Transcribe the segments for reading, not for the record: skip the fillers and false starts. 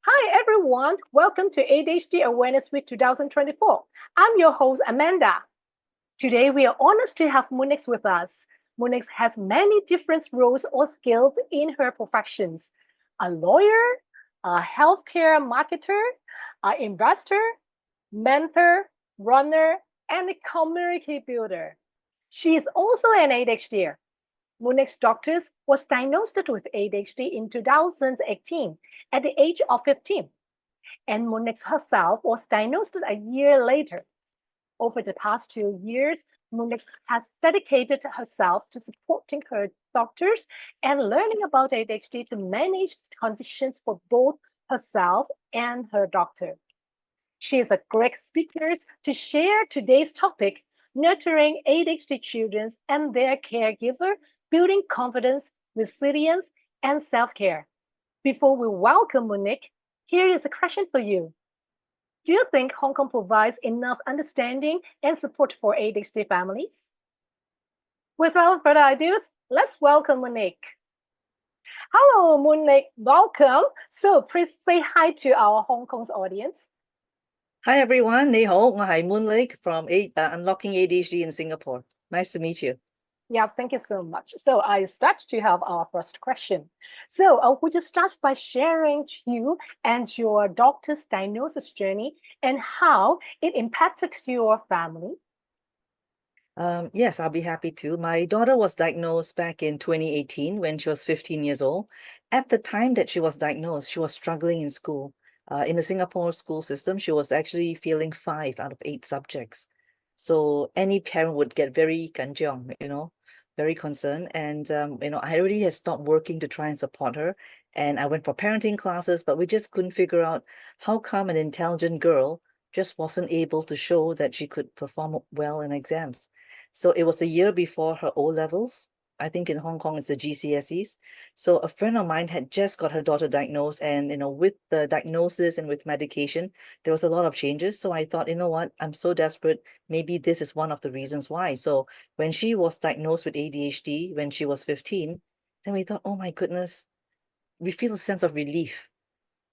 Hi everyone, welcome to ADHD Awareness Week 2024. I'm your host Amanda. Today we are honored to have Moonlake with us. Moonlake has many different roles or skills in her professions. A lawyer, a healthcare marketer, an investor, mentor, runner, and a community builder. She is also an ADHDer. Moonlake's doctor was diagnosed with ADHD in 2018 at the age of 15, and Moonlake herself was diagnosed a year later. Over the past 2 years, Moonlake has dedicated herself to supporting her doctors and learning about ADHD to manage conditions for both herself and her doctor. She is a great speaker to share today's topic, nurturing ADHD children and their caregiver, building confidence, resilience, and self-care. Before we welcome Monique, here is a question for you. Do you think Hong Kong provides enough understanding and support for ADHD families? Without further ado, let's welcome Monique. Hello, Monique. Welcome. So please say hi to our Hong Kong's audience. Hi everyone, 你好，我係 Moonlake from Unlocking ADHD in Singapore. Nice to meet you. Yeah, thank you so much. So I start to have our first question. So would you start by sharing you and your doctor's diagnosis journey and how it impacted your family? Yes, I'll be happy to. My daughter was diagnosed back in 2018 when she was 15 years old. At the time that she was diagnosed, she was struggling in school. In the Singapore school system, she was actually failing 5 out of 8 subjects. So any parent would get very kanjiong, very concerned. And, I already had stopped working to try and support her. And I went for parenting classes, but we just couldn't figure out how come an intelligent girl just wasn't able to show that she could perform well in exams. So it was a year before her O levels. I think in Hong Kong it's the GCSEs. So a friend of mine had just got her daughter diagnosed, and with the diagnosis and with medication, there was a lot of changes. So I thought, you know what, I'm so desperate. Maybe this is one of the reasons why. So when she was diagnosed with ADHD when she was 15, then we thought, oh my goodness, we feel a sense of relief.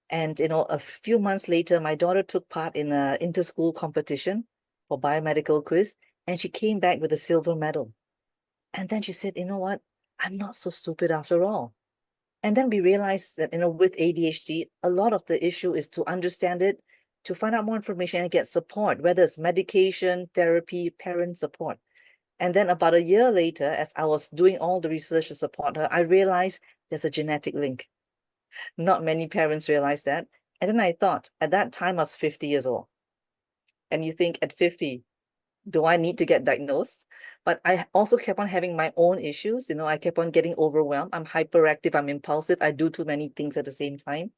And a few months later, my daughter took part in an inter-school competition for biomedical quiz, and she came back with a silver medal. And then she said, you know what? I'm not so stupid after all. And then we realized that, with ADHD, a lot of the issue is to understand it, to find out more information and get support, whether it's medication, therapy, parent support. And then about a year later, as I was doing all the research to support her, I realized there's a genetic link. Not many parents realize that. And then I thought, at that time, I was 50 years old. And you think at 50, do I need to get diagnosed? But I also kept on having my own issues. I kept on getting overwhelmed. I'm hyperactive. I'm impulsive. I do too many things at the same time.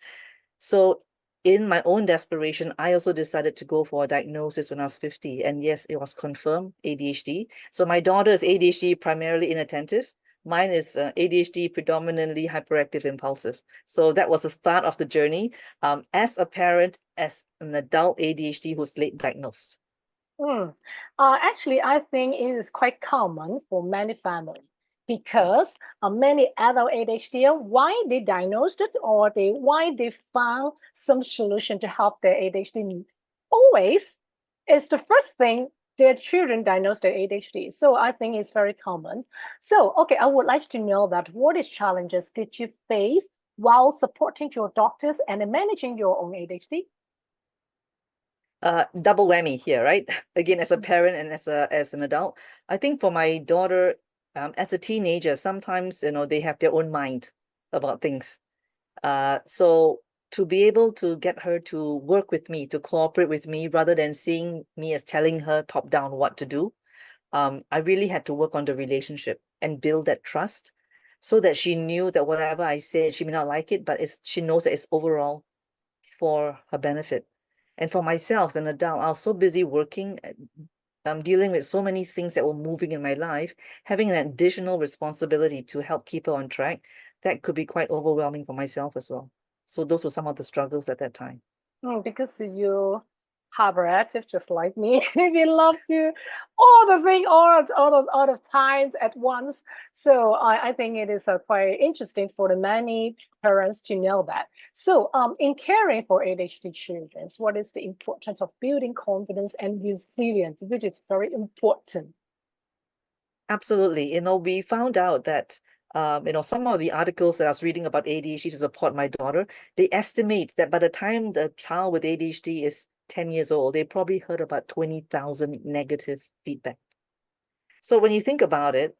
So in my own desperation, I also decided to go for a diagnosis when I was 50. And yes, it was confirmed ADHD. So my daughter is ADHD primarily inattentive. Mine is ADHD predominantly hyperactive impulsive. So that was the start of the journey as a parent, as an adult ADHD who's late diagnosed. Actually, I think it is quite common for many families because many adult ADHD, why they diagnosed it or why they found some solution to help their ADHD, always is the first thing their children diagnosed their ADHD. So I think it's very common. So, okay, I would like to know that what is challenges did you face while supporting your doctors and managing your own ADHD? Double whammy here, right? Again, as a parent and as an adult. I think for my daughter, as a teenager, sometimes they have their own mind about things. So to be able to get her to work with me, to cooperate with me, rather than seeing me as telling her top down what to do, I really had to work on the relationship and build that trust, so that she knew that whatever I said, she may not like it, but she knows that it's overall for her benefit. And for myself as an adult, I was so busy working, dealing with so many things that were moving in my life, having an additional responsibility to help keep her on track, that could be quite overwhelming for myself as well. So those were some of the struggles at that time. Because you hyperactive, just like me. We love to all the thing all of times at once. So I think it is quite interesting for the many parents to know that. So in caring for ADHD children, what is the importance of building confidence and resilience, which is very important? Absolutely. We found out that some of the articles that I was reading about ADHD to support my daughter, they estimate that by the time the child with ADHD is 10 years old, they probably heard about 20,000 negative feedback. So when you think about it,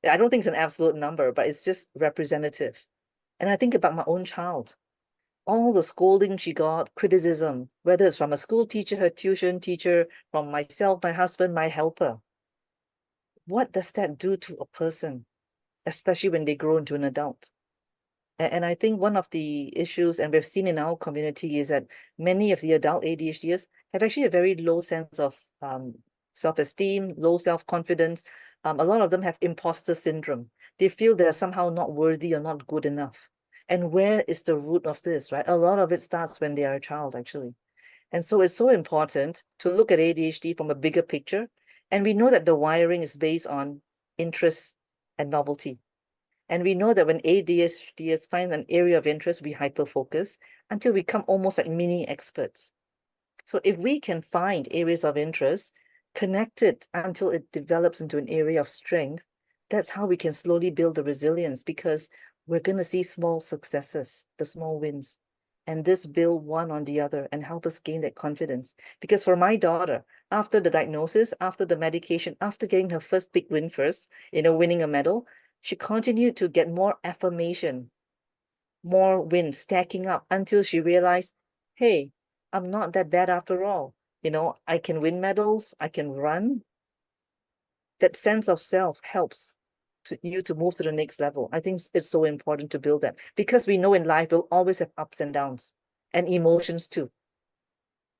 I don't think it's an absolute number, but it's just representative. And I think about my own child, all the scolding she got, criticism, whether it's from a school teacher, her tuition teacher, from myself, my husband, my helper. What does that do to a person, especially when they grow into an adult? And I think one of the issues, and we've seen in our community, is that many of the adult ADHDers have actually a very low sense of self-esteem, low self-confidence. A lot of them have imposter syndrome. They feel they're somehow not worthy or not good enough. And where is the root of this, right? A lot of it starts when they are a child, actually. And so it's so important to look at ADHD from a bigger picture. And we know that the wiring is based on interest and novelty. And we know that when ADHDers find an area of interest, we hyper-focus until we become almost like mini experts. So if we can find areas of interest, connect it until it develops into an area of strength, that's how we can slowly build the resilience, because we're going to see small successes, the small wins. And this build one on the other and help us gain that confidence. Because for my daughter, after the diagnosis, after the medication, after getting her first big win first, winning a medal, she continued to get more affirmation, more wins stacking up until she realized, hey, I'm not that bad after all. I can win medals, I can run. That sense of self helps you to move to the next level. I think it's so important to build that, because we know in life we'll always have ups and downs and emotions too,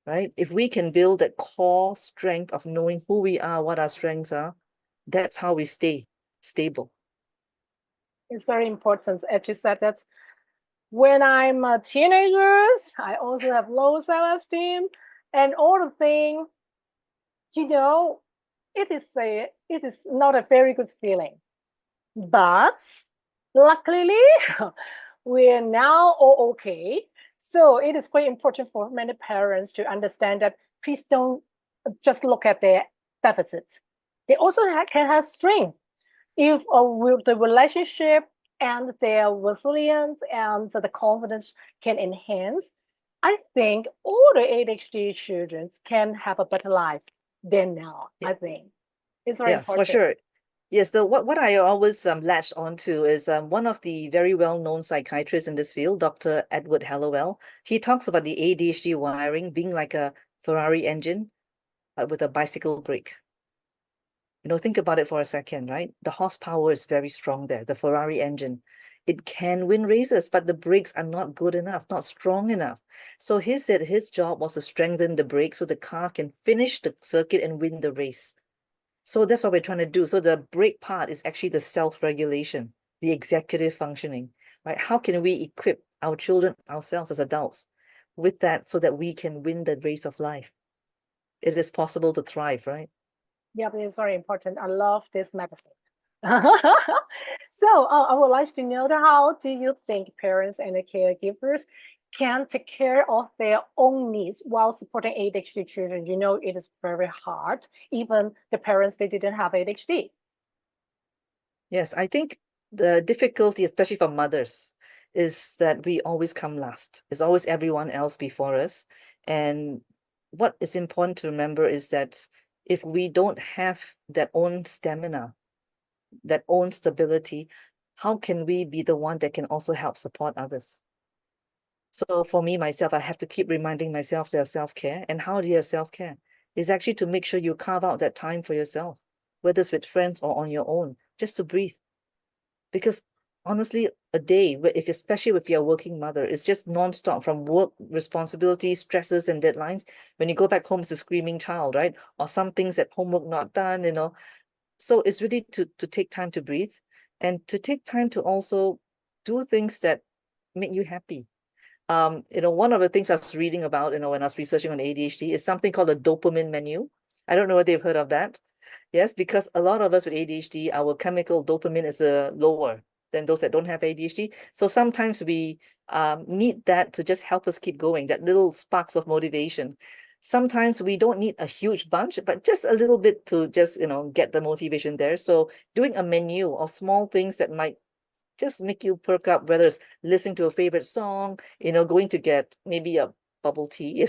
right? If we can build that core strength of knowing who we are, what our strengths are, that's how we stay stable. It's very important, as you said, that when I'm a teenager, I also have low self-esteem and all the thing, it is not a very good feeling. But luckily, we are now all okay. So it is quite important for many parents to understand that please don't just look at their deficits. They also can have strength if the relationship and their resilience and the confidence can enhance. I think all the ADHD children can have a better life than now. I think it's very Yes, for important. sure. Yes, what I always latched onto is one of the very well-known psychiatrists in this field, Dr. Edward Hallowell. He talks about the ADHD wiring being like a Ferrari engine with a bicycle brake. Think about it for a second, right? The horsepower is very strong there, the Ferrari engine. It can win races, but the brakes are not good enough, not strong enough. So he said his job was to strengthen the brakes so the car can finish the circuit and win the race. So that's what we're trying to do. So the brake part is actually the self-regulation, the executive functioning, right? How can we equip our children, ourselves as adults, with that so that we can win the race of life? It is possible to thrive, right? Yeah, it's very important. I love this metaphor. So I would like to know how do you think parents and the caregivers can take care of their own needs while supporting ADHD children? It is very hard. Even the parents, they didn't have ADHD. Yes, I think the difficulty, especially for mothers, is that we always come last. It's always everyone else before us. And what is important to remember is that if we don't have that own stamina, that own stability, how can we be the one that can also help support others? So for me, myself, I have to keep reminding myself to have self-care. And how do you have self-care? It's actually to make sure you carve out that time for yourself, whether it's with friends or on your own, just to breathe. Because honestly, a day, if especially if you're a working mother, it's just nonstop from work responsibilities, stresses, and deadlines. When you go back home, it's a screaming child, right? Or some things at homework not done. So it's really to take time to breathe and to take time to also do things that make you happy. One of the things I was reading about, when I was researching on ADHD is something called a dopamine menu. I don't know whether you've heard of that. Yes, because a lot of us with ADHD, our chemical dopamine is lower than those that don't have ADHD. So sometimes we need that to just help us keep going, that little sparks of motivation. Sometimes we don't need a huge bunch, but just a little bit to just, get the motivation there. So doing a menu of small things that might just make you perk up, whether it's listening to a favorite song, going to get maybe a bubble tea,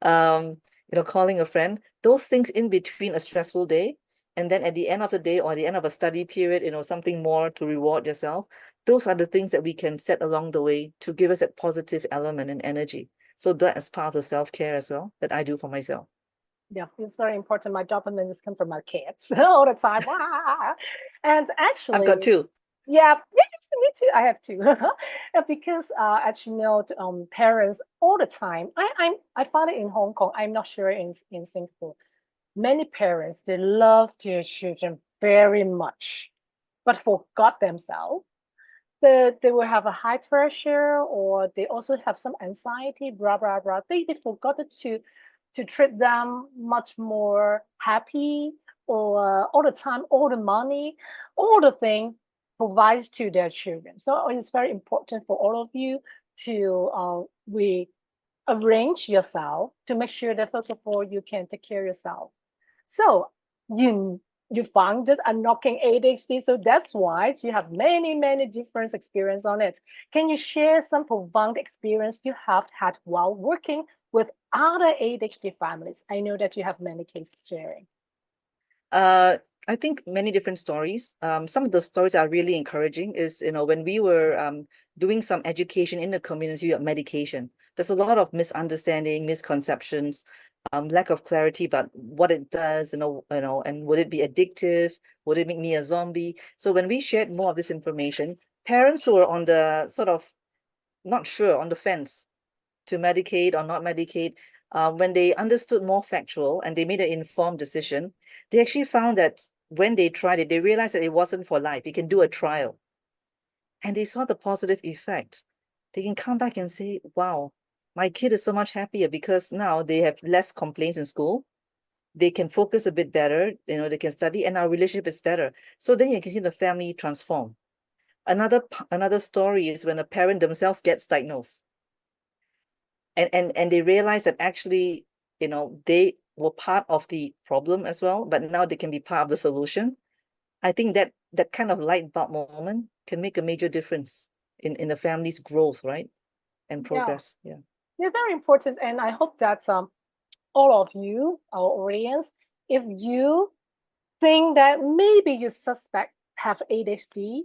calling a friend, those things in between a stressful day. And then at the end of the day or at the end of a study period, something more to reward yourself. Those are the things that we can set along the way to give us that positive element and energy. So that is part of the self-care as well that I do for myself. Yeah, it's very important. My dopamine is come from my kids all the time. And I've got actually, two. yeah, me too. I have two. Because as you know, parents all the time. I found it in Hong Kong. I'm not sure in Singapore. Many parents they love their children very much, but forgot themselves. They will have a high pressure or they also have some anxiety, blah blah blah. They forgot to treat them much more happy or all the time, all the money, all the thing provides to their children. So it's very important for all of you to rearrange yourself to make sure that first of all you can take care of yourself. So you founded Unlocking ADHD, so that's why you have many different experience on it. Can you share some profound experience you have had while working with other ADHD families? I know that you have many cases sharing. I think many different stories. Some of the stories are really encouraging is, when we were doing some education in the community of medication, there's a lot of misunderstanding, misconceptions, lack of clarity about what it does, and would it be addictive? Would it make me a zombie? So when we shared more of this information, parents who were on the sort of not sure, on the fence to medicate or not medicate, when they understood more factual and they made an informed decision, they actually found that when they tried it, they realized that it wasn't for life. You can do a trial. And they saw the positive effect. They can come back and say, wow, my kid is so much happier because now they have less complaints in school. They can focus a bit better, they can study, and our relationship is better. So then you can see the family transform. Another story is when a parent themselves gets diagnosed and they realize that actually, they were part of the problem as well, but now they can be part of the solution. I think that kind of light bulb moment can make a major difference in the family's growth, right? And Yeah, progress. Yeah. they're very important, and I hope that all of you, our audience, if you think that maybe you suspect have ADHD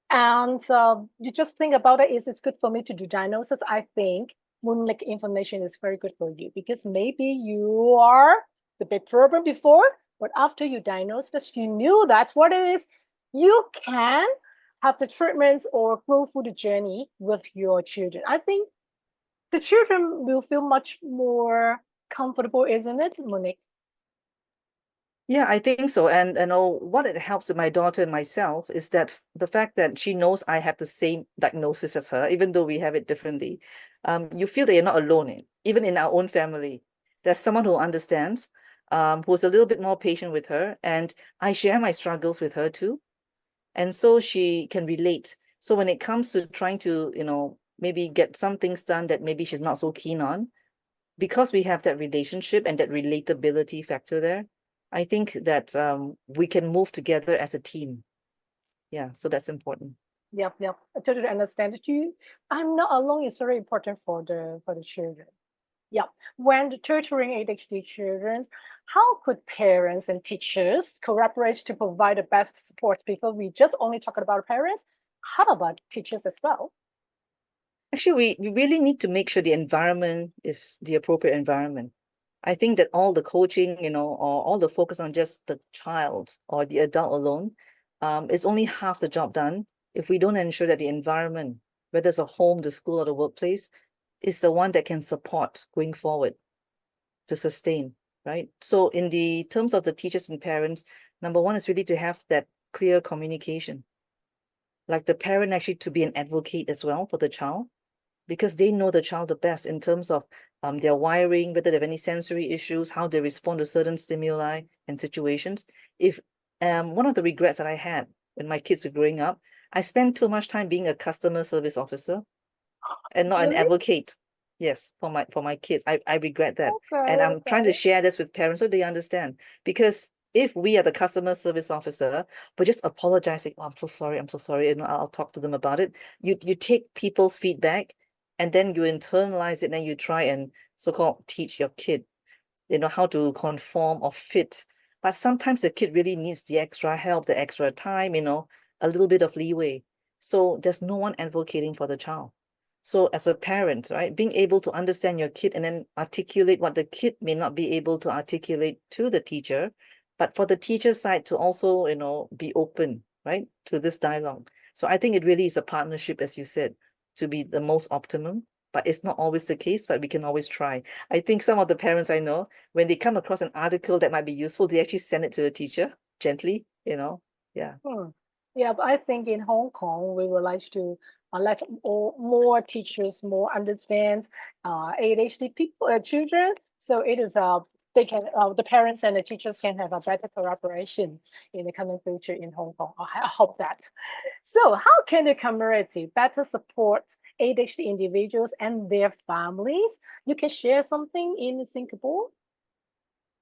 and you just think about it, is it's good for me to do diagnosis? I think Moonlake information is very good for you because maybe you are the big problem before, but after you diagnose this, you knew that's what it is. You can have the treatments or go through the journey with your children. I think the children will feel much more comfortable, isn't it, Monique? Yeah, I think so. And what it helps with my daughter and myself is that the fact that she knows I have the same diagnosis as her, even though we have it differently. You feel that you're not alone even in our own family. There's someone who understands, who's a little bit more patient with her, and I share my struggles with her too. And so she can relate. So when it comes to trying to, maybe get some things done that maybe she's not so keen on, because we have that relationship and that relatability factor there, I think that we can move together as a team. Yeah, so that's important. Yep. I totally understand that you. I'm not alone is very important for the children. Yeah. When tutoring ADHD children, how could parents and teachers collaborate to provide the best support? Because we just only talked about parents. How about teachers as well? Actually, we really need to make sure the environment is the appropriate environment. I think that all the coaching, or all the focus on just the child or the adult alone, is only half the job done if we don't ensure that the environment, whether it's a home, the school, or the workplace, is the one that can support going forward to sustain, right? So in the terms of the teachers and parents, number one is really to have that clear communication. Like the parent actually to be an advocate as well for the child, because they know the child the best in terms of their wiring, whether they have any sensory issues, how they respond to certain stimuli and situations. If one of the regrets that I had when my kids were growing up, I spent too much time being a customer service officer and not an Really? advocate. Yes, for my kids. I regret that. Okay, And I'm trying to okay. share this with parents so they understand. Because if we are the customer service officer, but just apologizing, oh, I'm so sorry, and I'll talk to them about it. You take people's feedback and then you internalize it and you try and so-called teach your kid, how to conform or fit. But sometimes the kid really needs the extra help, the extra time, a little bit of leeway. So there's no one advocating for the child. So as a parent, right, being able to understand your kid and then articulate what the kid may not be able to articulate to the teacher, but for the teacher side to also, be open, right, to this dialogue. So I think it really is a partnership, as you said, to be the most optimum, but it's not always the case, but we can always try. I think some of the parents I know, when they come across an article that might be useful, they actually send it to the teacher gently. Yeah. Hmm. Yeah, but I think in Hong Kong, we would like to let more teachers more understand ADHD people, children. So it is they can the parents and the teachers can have a better collaboration in the coming future in Hong Kong. I hope that. So how can the community better support ADHD individuals and their families? You can share something in Singapore.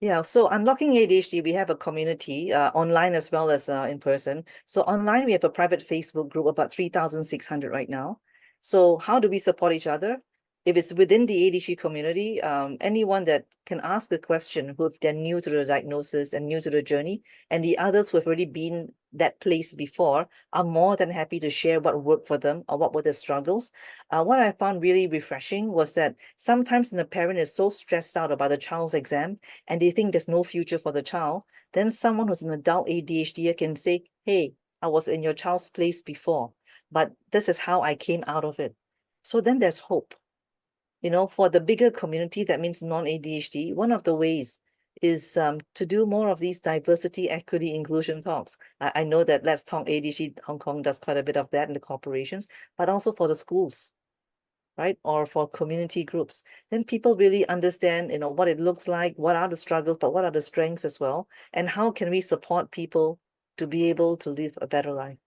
Yeah, so Unlocking ADHD, we have a community online as well as in person. So online, we have a private Facebook group, about 3,600 right now. So how do we support each other? If it's within the ADHD community, anyone that can ask a question who they're new to the diagnosis and new to the journey, and the others who have already been that place before are more than happy to share what worked for them or what were their struggles. What I found really refreshing was that sometimes when a parent is so stressed out about the child's exam, and they think there's no future for the child, then someone who's an adult ADHD can say, hey, I was in your child's place before, but this is how I came out of it. So then there's hope. For the bigger community, that means non-ADHD, one of the ways is to do more of these diversity, equity, inclusion talks. I know that Let's Talk ADHD Hong Kong does quite a bit of that in the corporations, but also for the schools, right? Or for community groups, then people really understand, what it looks like, what are the struggles, but what are the strengths as well, and how can we support people to be able to live a better life.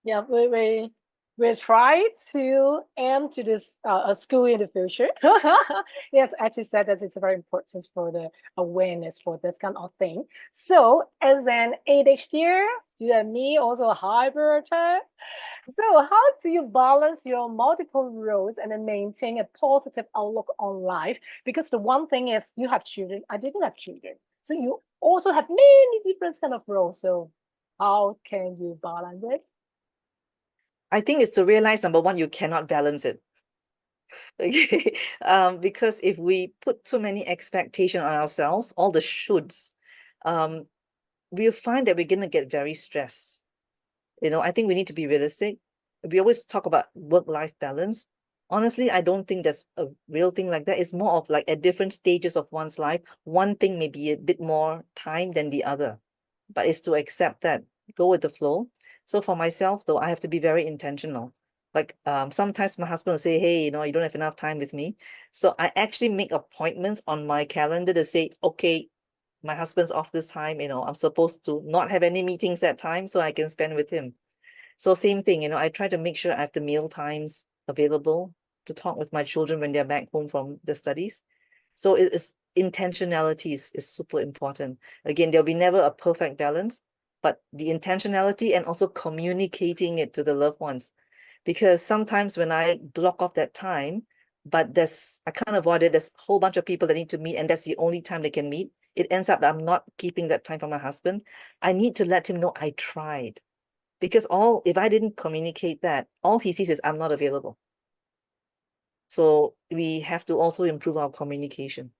Yeah, we try to aim to this a school in the future. Yes, actually said that it's very important for the awareness for this kind of thing. So as an ADHDer, you and me also a hybrid. So how do you balance your multiple roles and then maintain a positive outlook on life? Because the one thing is you have children, I didn't have children. So you also have many different kind of roles. So how can you balance it? I think it's to realize, number one, you cannot balance it. Okay. Because if we put too many expectations on ourselves, all the shoulds, um, we'll find that we're going to get very stressed. I think we need to be realistic. We always talk about work-life balance. Honestly, I don't think there's a real thing like that. It's more of like at different stages of one's life, one thing may be a bit more time than the other, but it's to accept that, go with the flow. So for myself, though, I have to be very intentional. Like sometimes my husband will say, hey, you don't have enough time with me. So I actually make appointments on my calendar to say, okay, my husband's off this time, I'm supposed to not have any meetings that time so I can spend with him. So same thing, I try to make sure I have the meal times available to talk with my children when they're back home from the studies. So it's intentionality is super important. Again, there'll be never a perfect balance, but the intentionality and also communicating it to the loved ones. Because sometimes when I block off that time, but I can't avoid it, there's a whole bunch of people that need to meet, and that's the only time they can meet. It ends up that I'm not keeping that time for my husband. I need to let him know I tried. Because if I didn't communicate that, all he sees is I'm not available. So we have to also improve our communication.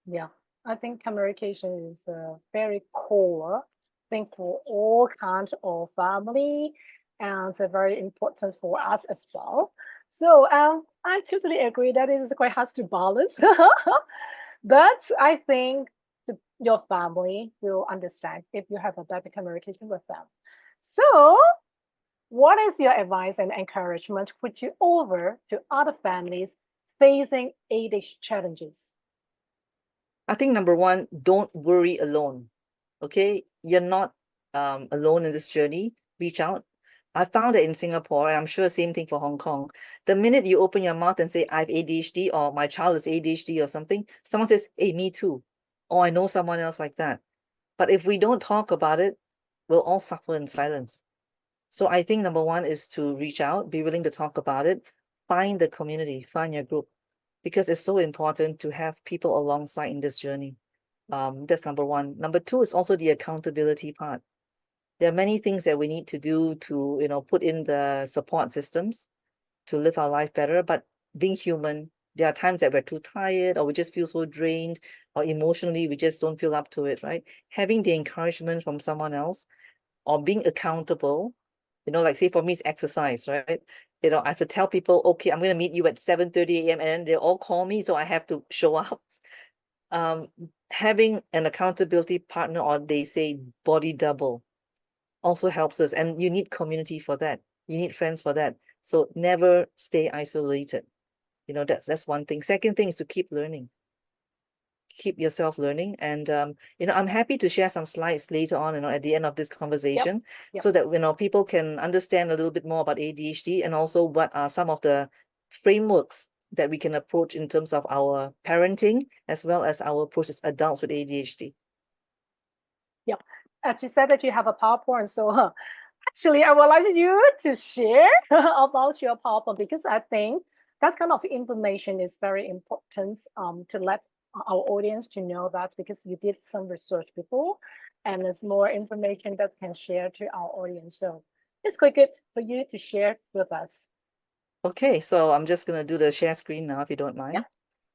Yeah, I think communication is a very core thing for all kinds of family, and it's very important for us as well. So I totally agree that it is quite hard to balance, but I think your family will understand if you have a better communication with them. So what is your advice and encouragement put you over to other families facing ADHD challenges? I think number one, don't worry alone. Okay, you're not alone in this journey. Reach out. I found that in Singapore, and I'm sure same thing for Hong Kong. The minute you open your mouth and say, I have ADHD or my child is ADHD or something, someone says, hey, me too. Or I know someone else like that. But if we don't talk about it, we'll all suffer in silence. So I think number one is to reach out, be willing to talk about it, find the community, find your group, because it's so important to have people alongside in this journey. That's number one. Number two is also the accountability part. There are many things that we need to do to, put in the support systems to live our life better. But being human, there are times that we're too tired or we just feel so drained or emotionally we just don't feel up to it, right? Having the encouragement from someone else or being accountable, like say for me, it's exercise, right? I have to tell people, okay, I'm going to meet you at 7:30 a.m. and then they all call me, so I have to show up. Having an accountability partner, or they say body double, also helps us. And you need community for that. You need friends for that. So never stay isolated. That's one thing. Second thing is to keep learning. Keep yourself learning. And I'm happy to share some slides later on, at the end of this conversation, Yep. so that people can understand a little bit more about ADHD and also what are some of the frameworks that we can approach in terms of our parenting as well as our approach as adults with ADHD. Yep. As you said that you have a PowerPoint, so actually I would like you to share about your PowerPoint, because I think that kind of information is very important to let our audience to know that, because you did some research before and there's more information that can share to our audience. So it's quite good for you to share with us. Okay, so I'm just going to do the share screen now, if you don't mind. Yeah.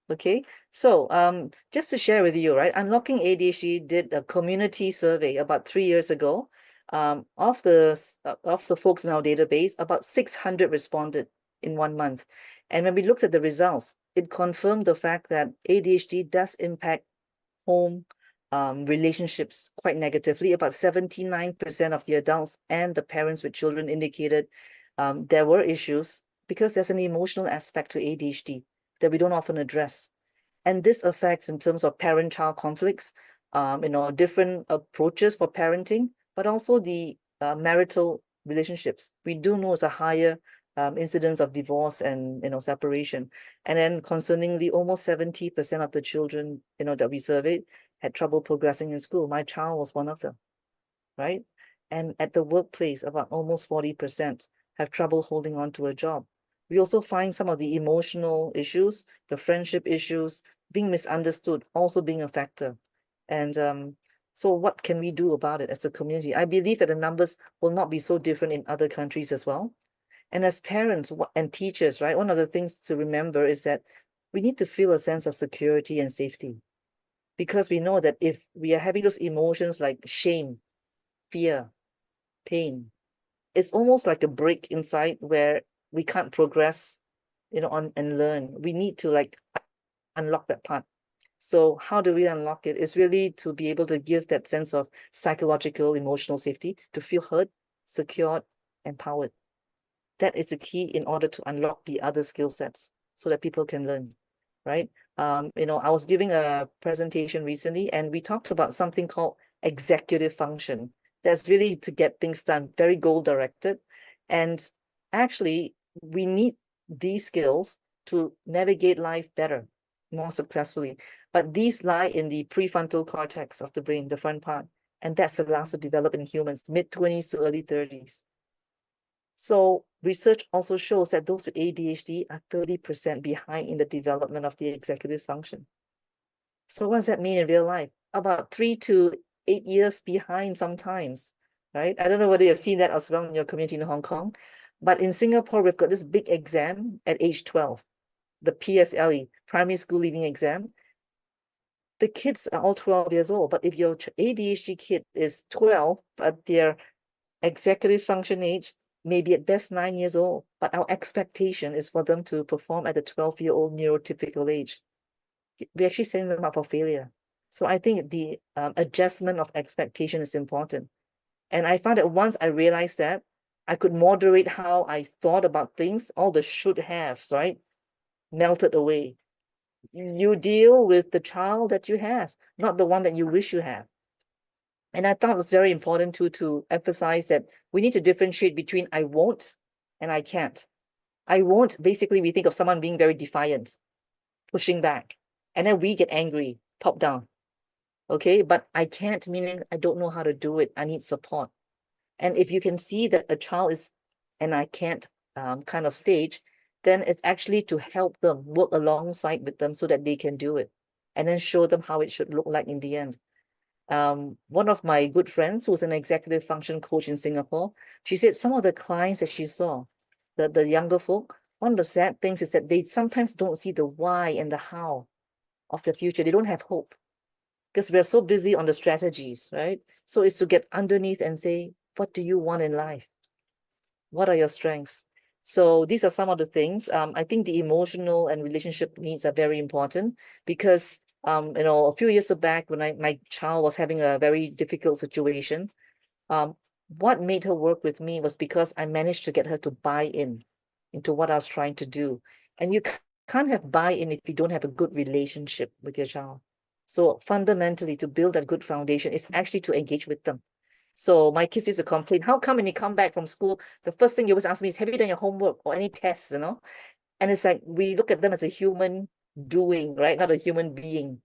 Okay, so just to share with you, right, Unlocking ADHD did a community survey about 3 years ago. Of the folks in our database, about 600 responded in 1 month. And when we looked at the results, it confirmed the fact that ADHD does impact home relationships quite negatively. About 79% of the adults and the parents with children indicated there were issues because there's an emotional aspect to ADHD that we don't often address. And this affects in terms of parent-child conflicts, different approaches for parenting, but also the marital relationships. We do know it's a higher incidence of divorce and separation. And then concerningly, almost 70% of the children that we surveyed had trouble progressing in school. My child was one of them, right? And at the workplace, about almost 40% have trouble holding on to a job. We also find some of the emotional issues, the friendship issues, being misunderstood, also being a factor. And so what can we do about it as a community? I believe that the numbers will not be so different in other countries as well. And as parents and teachers, right, one of the things to remember is that we need to feel a sense of security and safety, because we know that if we are having those emotions like shame, fear, pain, it's almost like a break inside where we can't progress, on and learn. We need to unlock that part. So how do we unlock it? It's really to be able to give that sense of psychological, emotional safety, to feel heard, secured, empowered. That is the key in order to unlock the other skill sets so that people can learn, right? I was giving a presentation recently and we talked about something called executive function. That's really to get things done, very goal directed. And actually, we need these skills to navigate life better, more successfully. But these lie in the prefrontal cortex of the brain, the front part. And that's the last to develop in humans, mid-20s to early 30s. So research also shows that those with ADHD are 30% behind in the development of the executive function. So what does that mean in real life? About 3 to 8 years behind sometimes, right? I don't know whether you've seen that as well in your community in Hong Kong, but in Singapore, we've got this big exam at age 12, the PSLE, primary school leaving exam. The kids are all 12 years old, but if your ADHD kid is 12, but their executive function age maybe at best 9 years old, but our expectation is for them to perform at the 12-year-old neurotypical age. We actually setting them up for failure. So I think the adjustment of expectation is important. And I found that once I realized that, I could moderate how I thought about things. All the should haves, right? Melted away. You deal with the child that you have, not the one that you wish you have. And I thought it was very important to emphasize that we need to differentiate between I won't and I can't. I won't, basically, we think of someone being very defiant, pushing back, and then we get angry, top down. Okay, but I can't, meaning I don't know how to do it. I need support. And if you can see that a child is an I can't kind of stage, then it's actually to help them, work alongside with them so that they can do it, and then show them how it should look like in the end. One of my good friends who's an executive function coach in Singapore, she said some of the clients that she saw, the younger folk, one of the sad things is that they sometimes don't see the why and the how of the future. They don't have hope because we're so busy on the strategies, right? So it's to get underneath and say, what do you want in life? What are your strengths? So these are some of the things. I think the emotional and relationship needs are very important because a few years back when my child was having a very difficult situation, what made her work with me was because I managed to get her to buy in into what I was trying to do. And you can't have buy-in if you don't have a good relationship with your child. So fundamentally, to build that good foundation is actually to engage with them. So my kids used to complain, how come when you come back from school, the first thing you always ask me is, have you done your homework or any tests, And it's like, we look at them as a human doing, right? Not a human being.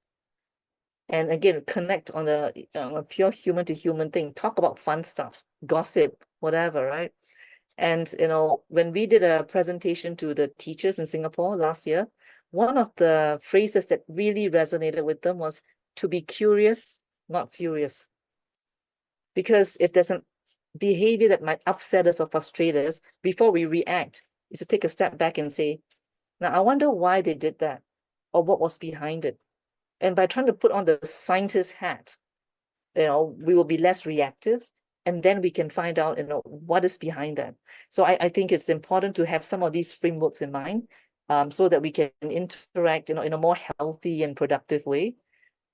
And again, connect on a pure human to human thing. Talk about fun stuff, gossip, whatever, right? And, when we did a presentation to the teachers in Singapore last year, one of the phrases that really resonated with them was to be curious, not furious. Because if there's a behavior that might upset us or frustrate us, before we react, is to take a step back and say, now, I wonder why they did that or what was behind it. And by trying to put on the scientist hat, we will be less reactive, and then we can find out, what is behind that. So I think it's important to have some of these frameworks in mind, so that we can interact, in a more healthy and productive way.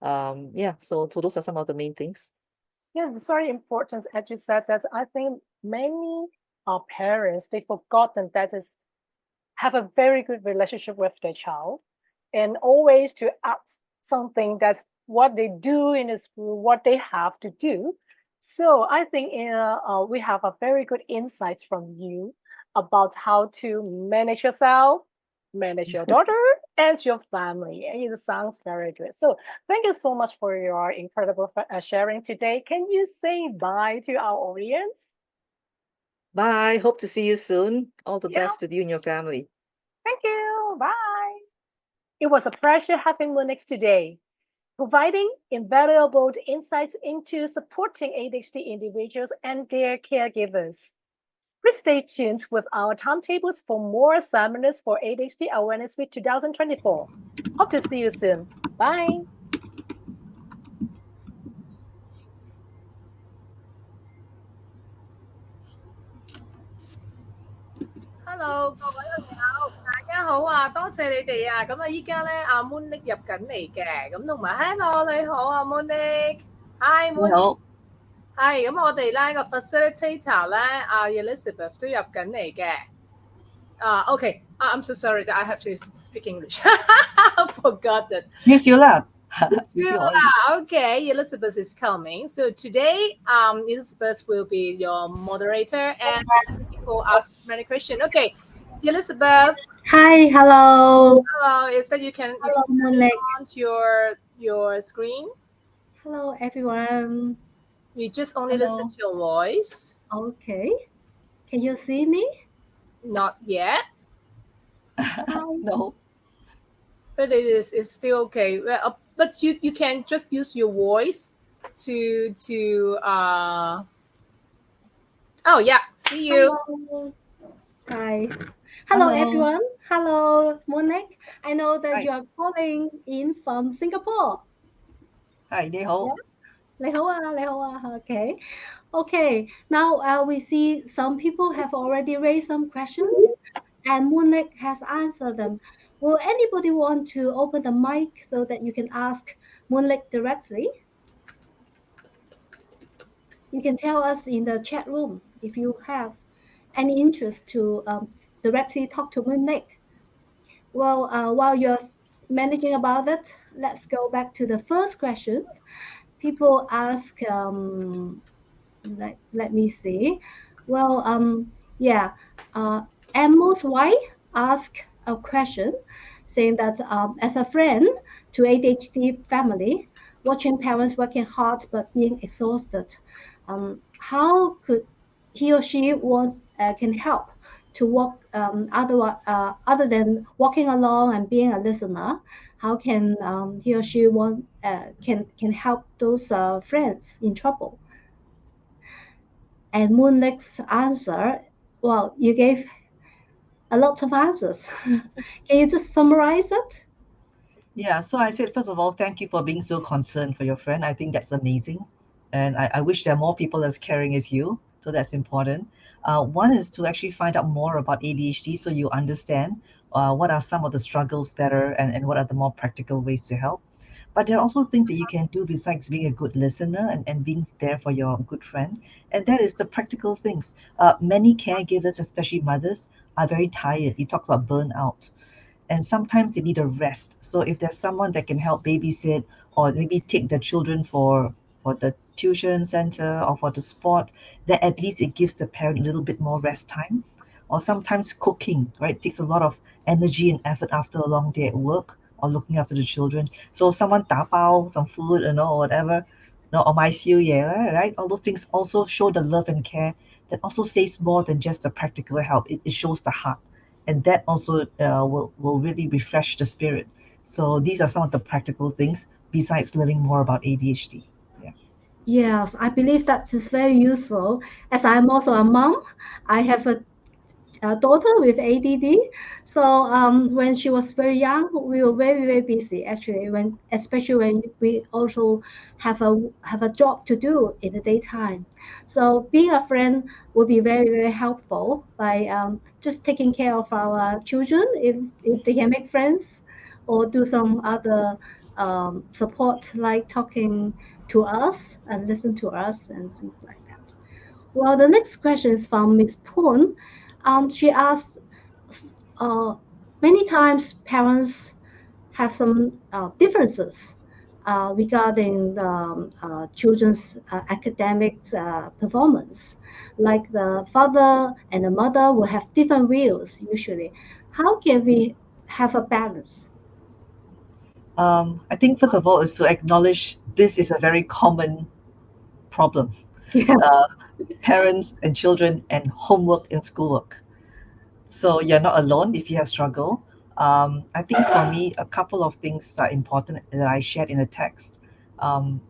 So those are some of the main things. Yes, it's very important, as you said, that I think many parents, they've forgotten that is have a very good relationship with their child, and always to ask something that's what they do in the school, what they have to do. So I think we have a very good insight from you about how to manage yourself, manage your daughter, and your family. And it sounds very good. So thank you so much for your incredible sharing today. Can you say bye to our audience? Bye. Hope to see you soon. All the Yeah. best with you and your family. Thank you. Bye. It was a pleasure having Moonlake today, providing invaluable insights into supporting ADHD individuals and their caregivers. Please stay tuned with our timetables for more seminars for ADHD Awareness Week 2024. Hope to see you soon. Bye. Hello，各位朋友，大家好啊！多謝你哋啊！咁啊，依家咧阿 Moonlake 入緊嚟嘅，咁同埋 Hello 你好啊 Moonlake，Hi Moon，好，係咁我哋咧個 facilitator 咧阿 Elizabeth 都入緊嚟嘅。OK，I'm so sorry that I have to speak English. I forgot that. 少少啦，Okay, Elizabeth is coming. So today, Elizabeth will be your moderator and people ask many questions. Okay, Elizabeth. Hi, hello. Hello. Is that you can Moonlake. on your screen? Hello, everyone. We just only Hello. listen to your voice. Okay. Can you see me? Not yet. No. But it's still okay. Well, but you can just use your voice to oh yeah, see you. Hello. Hi. Hello, everyone. Hello, Moonlake. I know that Hi. you are calling in from Singapore. Hi, 你好。你好啊. Okay. Okay. Now we see some people have already raised some questions, and Moonlake has answered them. Will anybody want to open the mic so that you can ask Moonlake directly? You can tell us in the chat room if you have any interest to directly talk to Moonlake? Well, while you're managing about that, let's go back to the first question. People ask, let me see. Well, yeah, Emma's wife asked a question saying that as a friend to ADHD family, watching parents working hard but being exhausted, how could he or she can help to walk other than walking along and being a listener? How can he or she can help those friends in trouble? And Moonlake's answer, well, you gave a lot of answers. Can you just summarize it? Yeah, so I said, first of all, thank you for being so concerned for your friend. I think that's amazing. And I wish there are more people as caring as you. So that's important. One is to actually find out more about ADHD so you understand what are some of the struggles better and what are the more practical ways to help. But there are also things that you can do besides being a good listener and being there for your good friend. And that is the practical things. Many caregivers, especially mothers, are very tired. You talk about burnout and sometimes they need a rest. So if there's someone that can help babysit or maybe take the children for the tuition center or for the sport, then at least it gives the parent a little bit more rest time. Or sometimes cooking, right, takes a lot of energy and effort after a long day at work or looking after the children. So someone 打包 some food, or whatever, or 买宵夜, right? All those things also show the love and care that also says more than just the practical help. It shows the heart, and that also will really refresh the spirit. So these are some of the practical things besides learning more about ADHD. Yeah. Yes, I believe that is very useful. As I'm also a mom, I have a daughter with ADD. So when she was very young, we were very very busy actually. Especially when we also have a job to do in the daytime. So being a friend would be very very helpful by just taking care of our children if they can make friends, or do some other support like talking to us and listen to us and things like that. Well, the next question is from Miss Poon. She asks, uh, many times parents have some differences regarding the children's academic performance. Like the father and the mother will have different views usually. How can we have a balance? I think first of all is to acknowledge this is a very common problem. Yes. Uh, Parents and children and homework and schoolwork. So you're not alone if you have struggle. I think for me, a couple of things are important that I shared in the text. Um,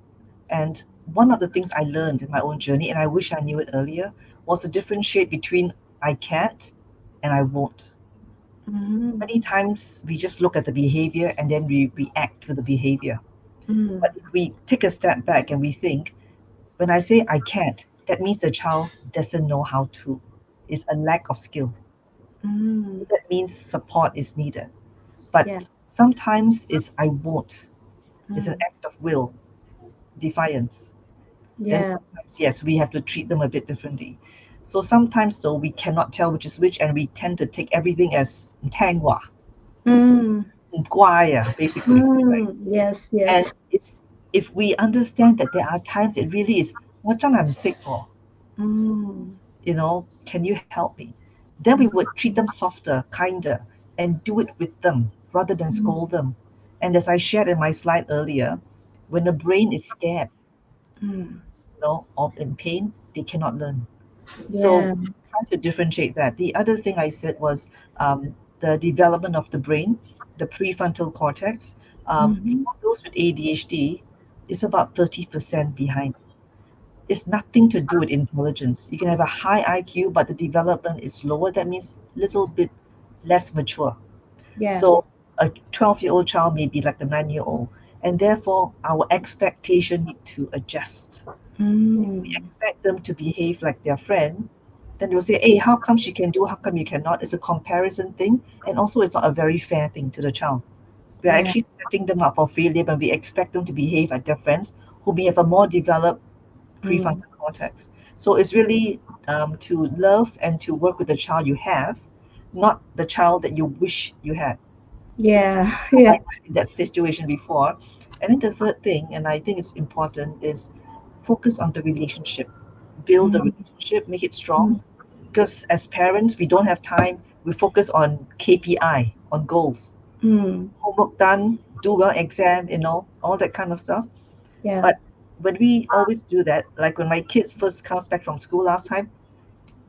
and one of the things I learned in my own journey, and I wish I knew it earlier, was to differentiate between I can't and I won't. Mm, Many times we just look at the behavior and then we react to the behavior. mm, But if we take a step back and we think, when I say I can't, that means the child doesn't know how to. It's a lack of skill. mm, That means support is needed. yeah. But sometimes it's I won't. It's an Mm, act of will, defiance. Then yeah. sometimes, yes, we have to treat them a bit differently. So sometimes, though, we cannot tell which is which, and we tend to take everything as 听话, Mm, 乖, basically, right? yes, And yes. it's if we understand that there are times it really is, 我真係唔識喎, Mm, can you help me? Then we would treat them softer, kinder, and do it with them rather than mm, scold them. And as I shared in my slide earlier, when the brain is scared, mm, or in pain, they cannot learn. So yeah. trying to differentiate that. The other thing I said was the development of the brain, the prefrontal cortex. Mm-hmm. For those with ADHD, is about 30% behind. It's nothing to do with intelligence. You can have a high IQ, but the development is lower. That means little bit less mature. Yeah. So a 12-year-old child may be like a 9-year-old, and therefore our expectation need to adjust. We Mm, expect them to behave like their friend, then they'll say, hey, how come she can do, how come you cannot? It's a comparison thing, and also it's not a very fair thing to the child. We are yeah. actually setting them up for failure when we expect them to behave like their friends who may have a more developed Mm, prefrontal cortex. So it's really to love and to work with the child you have, not the child that you wish you had. Yeah. Yeah. I've been in that situation before. And then the third thing, and I think it's important, is focus on the relationship. Build the Mm, relationship, make it mm, strong. Because as parents, we don't have time. We focus on KPI, on goals. mm. Homework done, do well exam, all that kind of stuff. Yeah. But when we always do that, like when my kids first comes back from school last time,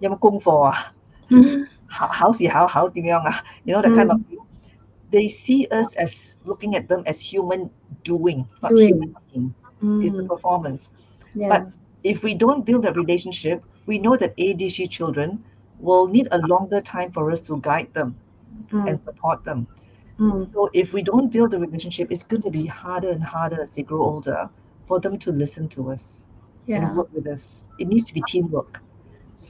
有冇功課啊？Mm, 考試考點樣啊？ that kind of mm. thing. They see us as looking at them as human doing, not human Doing. being. It's a Mm. performance. Yeah. But if we don't build that relationship, we know that ADHD children will need a longer time for us to guide them and Mm. support them. Mm. So if we don't build a relationship, it's going to be harder and harder as they grow older for them to listen to us and Yeah. work with us. It needs to be teamwork.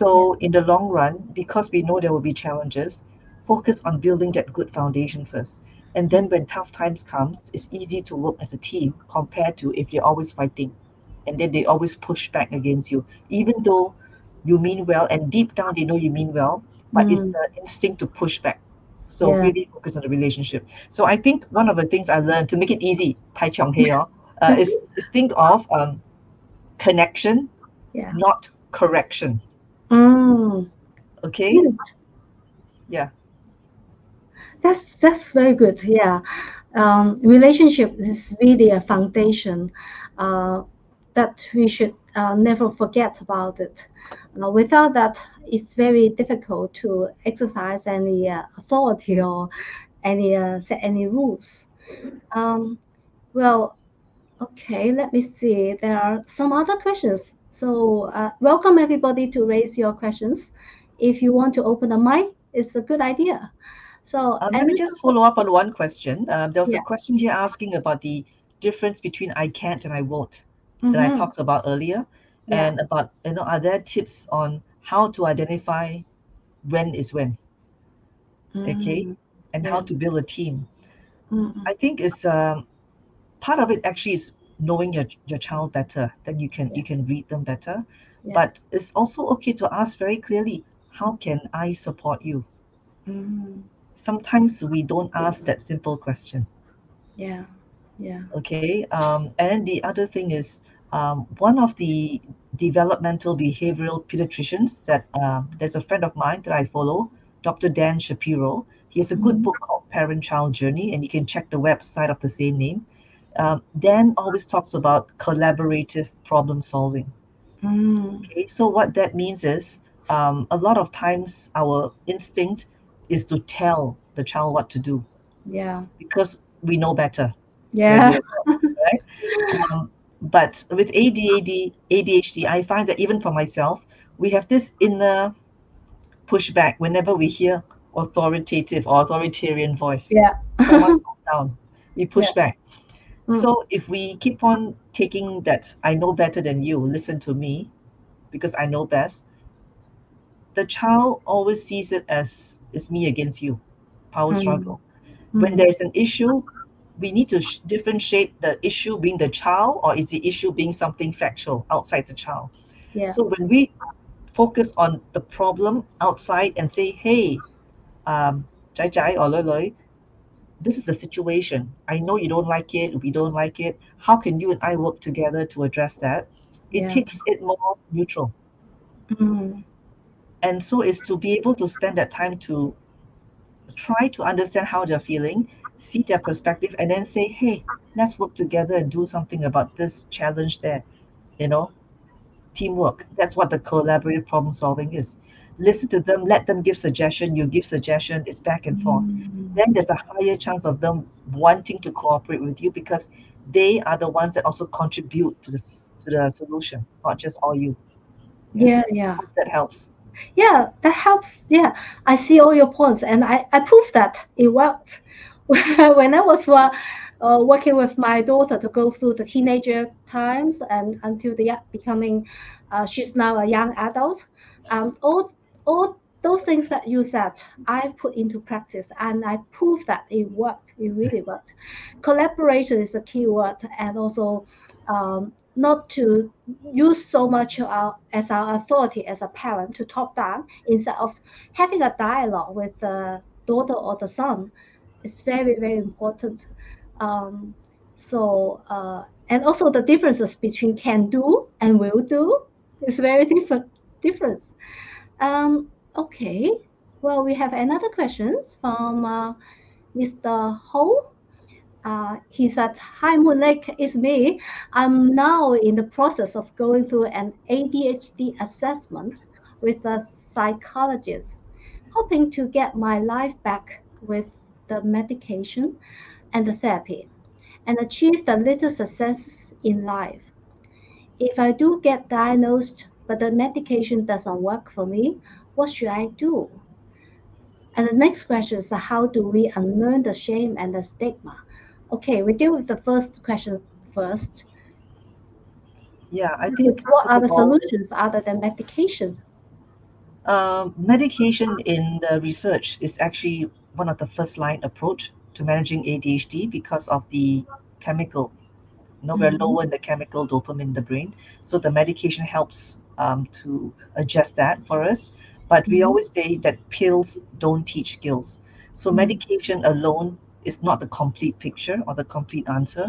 Yeah. So in the long run, because we know there will be challenges, focus on building that good foundation first. And then when tough times comes, it's easy to work as a team compared to if you're always fighting and then they always push back against you, even though you mean well and deep down they know you mean well, but it's Mm. the instinct to push back. So Yeah. really focus on the relationship. So I think one of the things I learned to make it easy, Tai Chong Hei, is think of connection, Yeah. not correction. Mm. Okay? Good. Yeah. That's very good. Yeah. Relationship is really a foundation uh, that we should never forget about it. Without that, it's very difficult to exercise any authority or any set any rules. Um, well, okay, let me see. There are some other questions. So, welcome everybody to raise your questions. If you want to open the mic, it's a good idea. So, Let me and just follow up on one question. There was a yeah. question here asking about the difference between I can't and I won't that I Mm-hmm. talked about earlier, Yeah. and about, are there tips on how to identify when is when, okay, Mm, and how yeah. to build a team? Mm-mm. I think it's part of it actually is knowing your child better, then Yeah. you can read them better. Yeah. But it's also okay to ask very clearly, how can I support you? Mm, Sometimes we don't ask that simple question. yeah. Yeah. Okay, and the other thing is, one of the developmental behavioral pediatricians that there's a friend of mine that I follow, Dr. Dan Shapiro. He has a good Mm, book called Parent Child Journey, and you can check the website of the same name. Dan always talks about collaborative problem solving. mm, Okay, so what that means is, a lot of times our instinct is to tell the child what to do yeah. because we know better when Yeah. we're adults, right? But with ADHD, I find that even for myself, we have this inner pushback whenever we hear authoritative or authoritarian voice. Yeah. Someone calm down, we Yeah. push back. Mm, So if we keep on taking that, I know better than you, listen to me because I know best, the child always sees it as it's me against you, power mm, struggle. When mm, there's an issue, we need to differentiate the issue being the child or is the issue being something factual outside the child. yeah. So when we focus on the problem outside and say, hey, Jai Jai or Loi Loi, this is the situation. I know you don't like it, we don't like it. How can you and I work together to address that? It Yeah. takes it more neutral. Mm, And so is to be able to spend that time to try to understand how they're feeling, see their perspective, and then say, hey, let's work together and do something about this challenge there. You know, teamwork. That's what the collaborative problem solving is. Listen to them, let them give suggestion, you give suggestion, it's back and forth. mm, Then there's a higher chance of them wanting to cooperate with you because they are the ones that also contribute to the solution, not just all you. Yeah, yeah. Yeah. hope that helps. Yeah, that helps. Yeah, I see all your points, and I prove that it worked. When I was working with my daughter to go through the teenager times and until the becoming, she's now a young adult. All those things that you said, I put into practice, and I proved that it worked. It really worked. Collaboration is a key word, and also not to use so much as our authority as a parent to talk down instead of having a dialogue with the daughter or the son is very, very important. Um, and also the differences between can do and will do is very different. Okay, well, we have another questions from Mr. Ho. He said, "Hi, Moonlake, it's me. I'm now in the process of going through an ADHD assessment with a psychologist, hoping to get my life back with the medication and the therapy and achieve the little success in life. If I do get diagnosed, but the medication doesn't work for me, what should I do?" And the next question is, how do we unlearn the shame and the stigma? Okay, we deal with the first question first. Yeah, I think What first are of the all, solutions other than medication? medication in the research is actually one of the first line approach to managing ADHD because of the chemical. We're lower in the chemical dopamine in the brain, so the medication helps to adjust that for us. But we always say that pills don't teach skills. So medication alone is not the complete picture or the complete answer.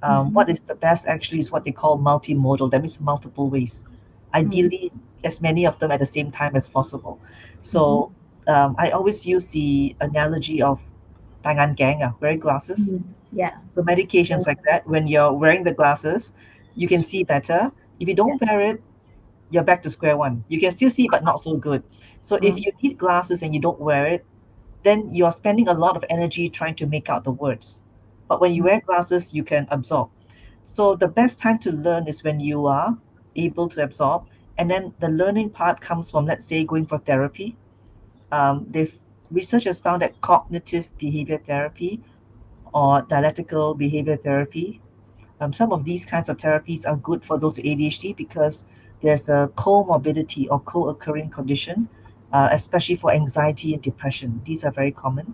What is the best actually is what they call multimodal. That means multiple ways. Ideally, as many of them at the same time as possible. So I always use the analogy of tangan gang, wearing glasses. Yeah. So medications like that, when you're wearing the glasses, you can see better. If you don't wear it, you're back to square one. You can still see, but not so good. So if you need glasses and you don't wear it, then you're spending a lot of energy trying to make out the words. But when you wear glasses, you can absorb. So the best time to learn is when you are able to absorb. And then the learning part comes from, let's say, going for therapy. They've Research has found that cognitive behavior therapy or dialectical behavior therapy. Some of these kinds of therapies are good for those ADHD because there's a comorbidity or co-occurring condition, especially for anxiety and depression. These are very common.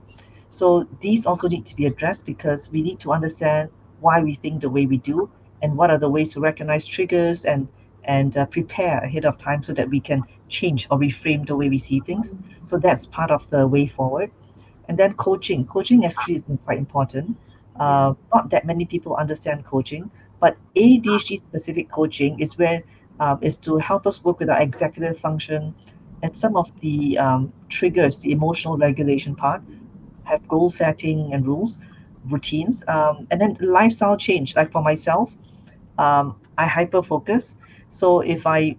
So these also need to be addressed because we need to understand why we think the way we do and what are the ways to recognize triggers and prepare ahead of time so that we can change or reframe the way we see things. So that's part of the way forward. And then coaching actually is quite important. Not that many people understand coaching, but ADHD specific coaching is where is to help us work with our executive function and some of the triggers, the emotional regulation part, have goal setting and rules, routines, and then lifestyle change. Like for myself, I hyper focus. So if I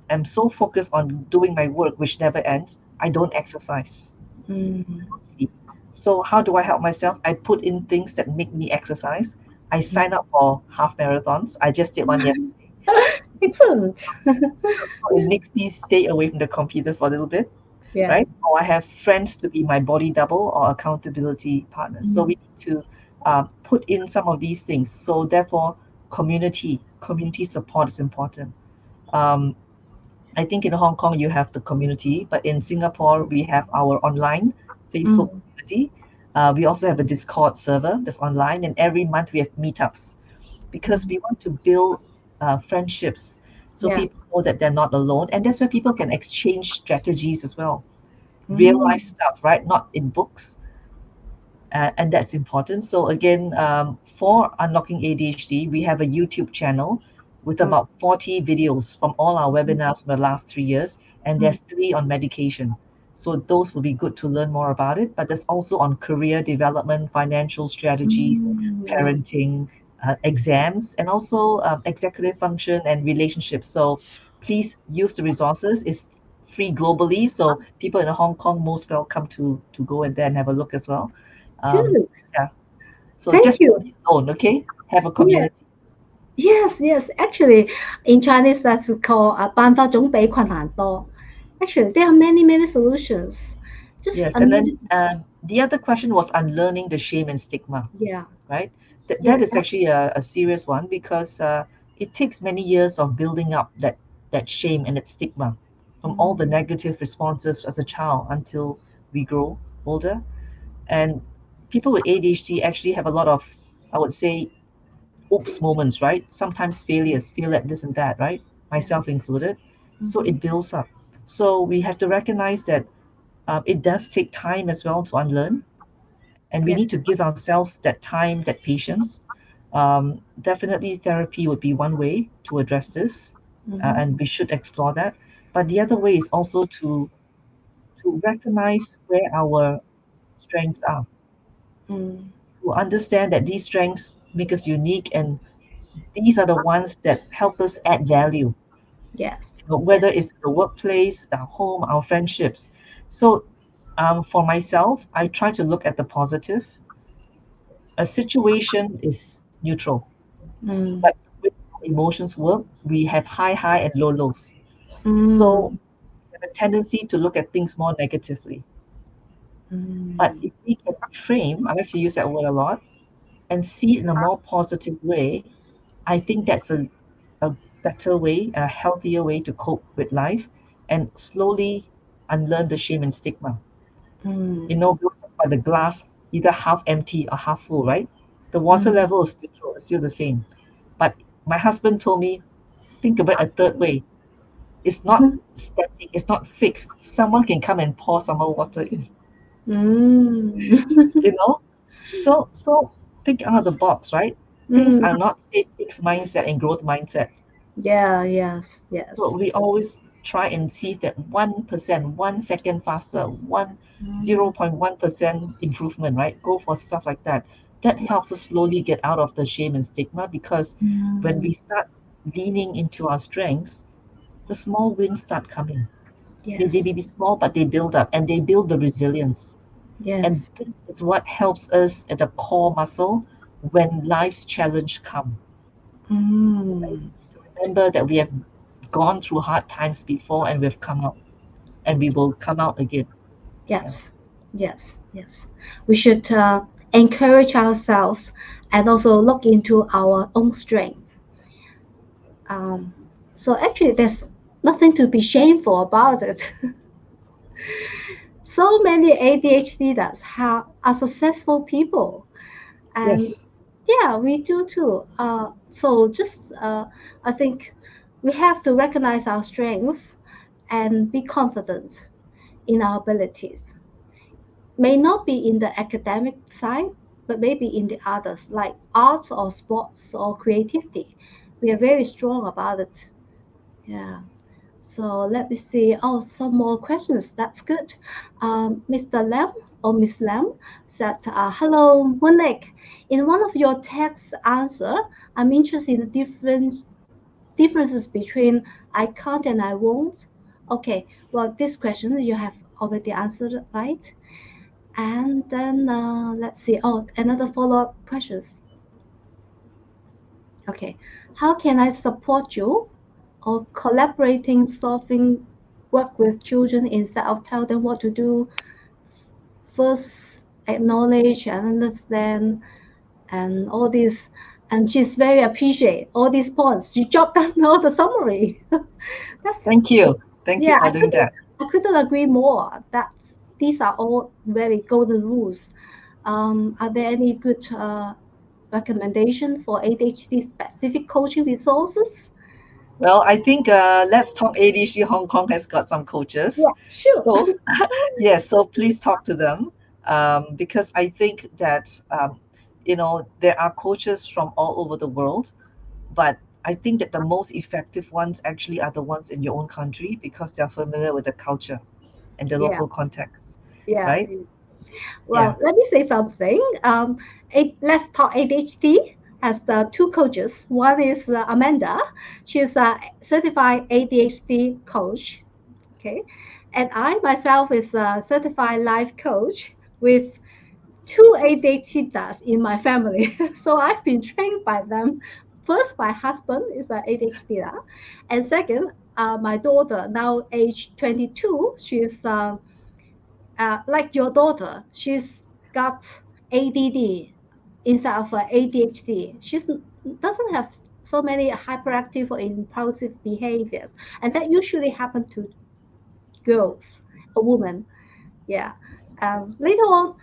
am so focused on doing my work, which never ends, I don't exercise. Sleep. So how do I help myself? I put in things that make me exercise. I sign up for half marathons. I just did one yesterday. Excellent. So it makes me stay away from the computer for a little bit, Yeah. right? Or I have friends to be my body double or accountability partners. So we need to put in some of these things. So therefore, community support is important. Um, I think in Hong Kong you have the community, but in Singapore we have our online Facebook community. We also have a Discord server that's online, and every month we have meetups because we want to build friendships so people know that they're not alone, and that's where people can exchange strategies as well, real life stuff, right? Not in books, and that's important. So again, for Unlocking ADHD, we have a YouTube channel with about 40 videos from all our webinars from the last 3 years, and there's 3 on medication. So those will be good to learn more about it. But there's also on career development, financial strategies, parenting, exams, and also executive function and relationships. So please use the resources. It's free globally, so people in Hong Kong most welcome to go in there and have a look as well. Good. Yeah. So Thank just you. own, okay? Have a Yeah. community. Yes. Actually, in Chinese, that's called 办法总比困难多. Actually, there are many solutions. Just Yes, and then unlearn. the other question was unlearning the shame and stigma, Yeah. right? That Yes. is actually a serious one because it takes many years of building up that shame and that stigma from all the negative responses as a child until we grow older. And people with ADHD actually have a lot of, I would say, oops moments, right? Sometimes failures, fail at this and that, right? Myself included. So it builds up. So we have to recognize that it does take time as well to unlearn, and we Yes. need to give ourselves that time, that patience. Definitely, therapy would be one way to address this, and we should explore that. But the other way is also to recognize where our strengths are, to understand that these strengths make us unique, and these are the ones that help us add value, Yes. whether it's the workplace, our home, our friendships. So, for myself, I try to look at the positive. A situation is neutral, but with how emotions work, we have high and lows. So, we have a tendency to look at things more negatively. But if we can frame, I like to use that word a lot, and see it in a more positive way, I think that's a better way, a healthier way to cope with life and slowly unlearn the shame and stigma. We always talk about the glass either half empty or half full, right? The water level is neutral, it's still the same. But my husband told me, think about it a third way. It's not static, it's not fixed. Someone can come and pour some more water in, you know? So think out of the box, right? Things are not say fixed mindset and growth mindset. Yeah, yes, So yes. we always try and see that 1%, 1 second faster, 0.1% improvement, right? Go for stuff like that. That helps us slowly get out of the shame and stigma, because when we start leaning into our strengths, the small wins start coming. They Yes, may be small, but they build up and they build the resilience. And yes. this is what helps us at the core muscle when life's challenge come. To remember that we have gone through hard times before and we've come out, and we will come out again. Yeah. Yes, yes, yes. We should encourage ourselves and also look into our own strength. Um, so actually, there's nothing to be shameful about it. So many ADHDers are successful people, and Yes. yeah, we do too. So just I think we have to recognize our strength and be confident in our abilities. May not be in the academic side, but maybe in the others, like arts or sports or creativity. We are very strong about it. Yeah. So let me see. Oh, some more questions. That's good. Mr. Lam or Miss Lam said, "Hello, Moonlake. In one of your text answer, I'm interested in the differences between I can't and I won't." Okay. Well, this question you have already answered, right? And then let's see. Oh, another follow-up questions. Okay. How can I support you or collaborating, solving work with children instead of tell them what to do? First, acknowledge and understand and all this. And she's very appreciate all these points. She jotted down all the summary. That's Thank you. Thank you yeah. for doing that. I couldn't agree more. That these are all very golden rules. Are there any good recommendation for ADHD specific coaching resources? Well, I think Let's Talk ADHD Hong Kong has got some Yeah, coaches. sure. So, yes, so please talk to them, because I think that, there are coaches from all over the world, but I think that the most effective ones actually are the ones in your own country, because they're familiar with the culture and the Yeah, local context, yeah. right? Yeah. Well, let me say something. Let's Talk ADHD has two coaches. One is Amanda. She's a certified ADHD coach. Okay, and I myself is a certified life coach with two ADHDers in my family. So I've been trained by them. First, my husband is an ADHDer, and second, my daughter, now age 22, she's like your daughter. She's got ADD instead of ADHD. She doesn't have so many hyperactive or impulsive behaviors, and that usually happen to girls, a woman. Yeah. Later on,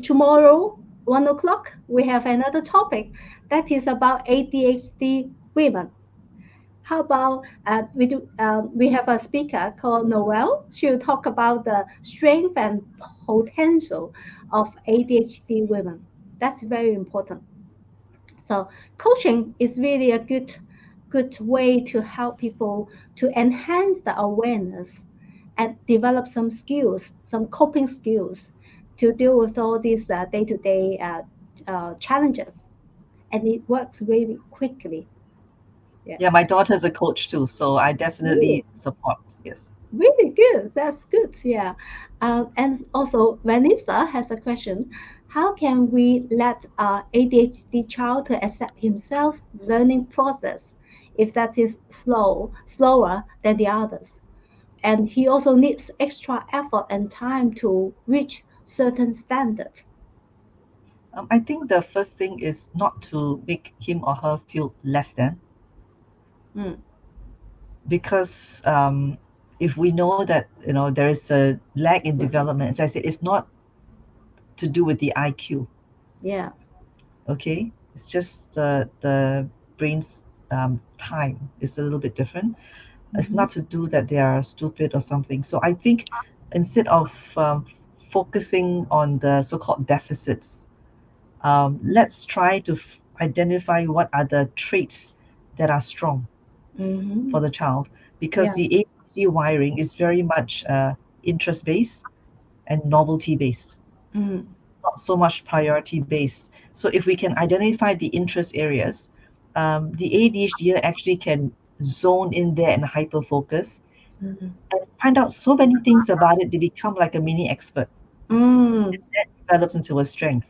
tomorrow, 1 o'clock, we have another topic. That is about ADHD women. How about we have a speaker called Noel. She'll talk about the strength and potential of ADHD women. That's very important. So coaching is really a good way to help people to enhance the awareness and develop some skills, some coping skills to deal with all these day-to-day challenges. And it works really quickly. Yeah, my daughter's a coach too, so I Really, definitely support. Yes. really good. That's good. Yeah. And also, Vanessa has a question. How can we let ADHD child to accept himself learning process if that is slower than the others? And he also needs extra effort and time to reach certain standard. I think the first thing is not to make him or her feel less than, Mm, because if we know that there is a lag in development, as I said, it's not to do with the IQ. yeah. Okay, it's just the brain's time is a little bit different. It's Mhm. not to do that they are stupid or something. So I think instead of focusing on the so-called deficits, let's try to identify what are the traits that are strong Mhm. for the child, because Yeah. the ADHD wiring is very much interest based and novelty based, Mm. not so much priority based. So if we can identify the interest areas, the ADHD actually can zone in there and hyper focus Mhm. and find out so many things about it. They become like a mini expert. Mm. That develops into a strength.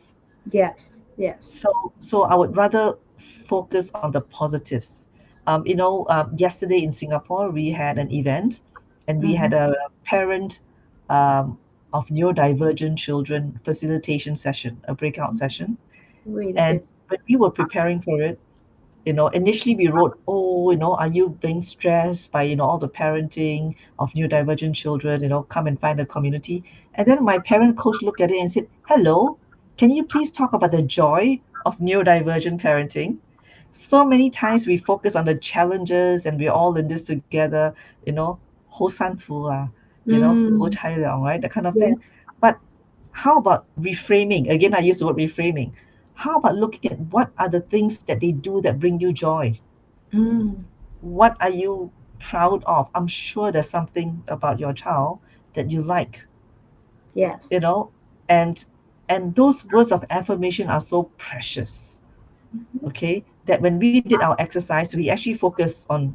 Yes. Yes. So I would rather focus on the positives. Yesterday in Singapore, we had an event, and we had Mhm. a parent um, of neurodivergent children facilitation session, a breakout session. Really And good. when we were preparing for it, initially we wrote, oh, are you being stressed by, all the parenting of neurodivergent children, come and find a community. And then my parent coach looked at it and said, hello, can you please talk about the joy of neurodivergent parenting? So many times we focus on the challenges and we're all in this together, you know, 好辛苦啊, Mm. 好凄凉, right? That kind of Yeah. thing. But how about reframing? Again, I use the word reframing. How about looking at what are the things that they do that bring you joy? Mm. What are you proud of? I'm sure there's something about your child that you like, Yes. you know, and those words of affirmation are so precious. Mhm. Okay, that when we did our exercise, we actually focused on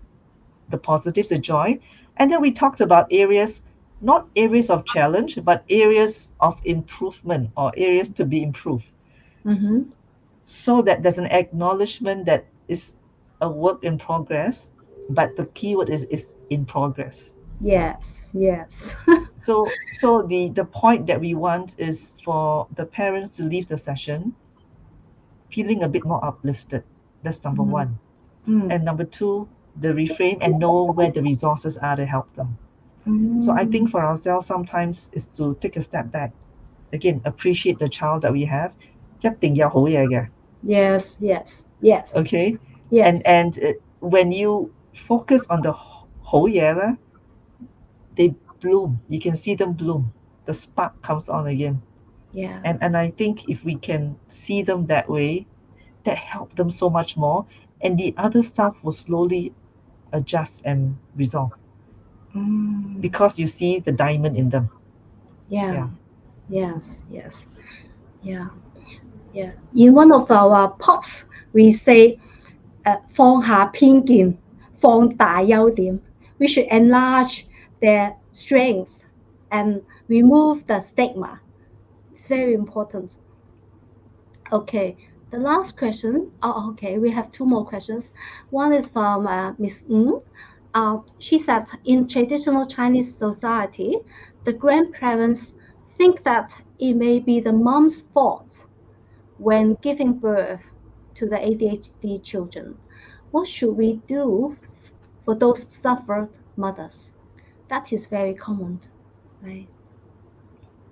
the positives, the joy, and then we talked about areas, not areas of challenge, but areas of improvement or areas to be improved, Mhm. so that there's an acknowledgement that is a work in progress, but the keyword is in progress. Yes. Yes. So the point that we want is for the parents to leave the session feeling a bit more uplifted. That's number Mm. one. Mm. And number two, the reframe and know where the resources are to help them. So I Mm. think for ourselves sometimes is to take a step back. Again, appreciate the child that we have. 一定有好嘢嘅, Yes. Yes. Yes. okay? Yes. And when you focus on the 好嘢咧, they bloom. You can see them bloom. The spark comes on again. Yeah. And I think if we can see them that way, that help them so much more. And the other stuff will slowly adjust and resolve Mm. because you see the diamond in them. Yeah. Yeah. Yes. Yes. Yeah. Yeah. In one of our pops, we say 放下偏見，放大優點. We should enlarge their strengths and remove the stigma. It's very important. Okay, the last question. Oh, okay, we have two more questions. One is from Miss Ng. She said, in traditional Chinese society, the grandparents think that it may be the mom's fault when giving birth to the ADHD children. What should we do for those suffered mothers? That is very common, right?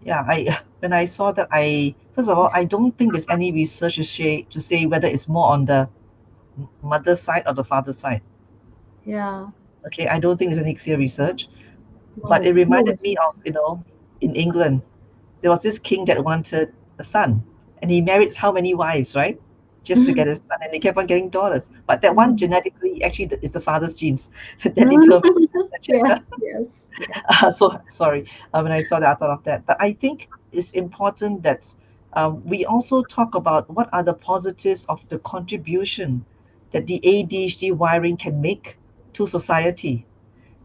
Yeah, I when I saw that, I First of all, I don't think there's any research to say whether it's more on the mother's side or the father's side. Yeah. Okay, I don't think there's any clear research, but No, it no reminded me research. of, in England, there was this king that wanted a son, and he married how many wives, right? Just to get a son, and he kept on getting daughters. But that one genetically actually is the father's genes that determines the Yes, gender. yes, yes. So sorry, when I saw that, I thought of that. But I think it's important that we also talk about what are the positives of the contribution that the ADHD wiring can make to society,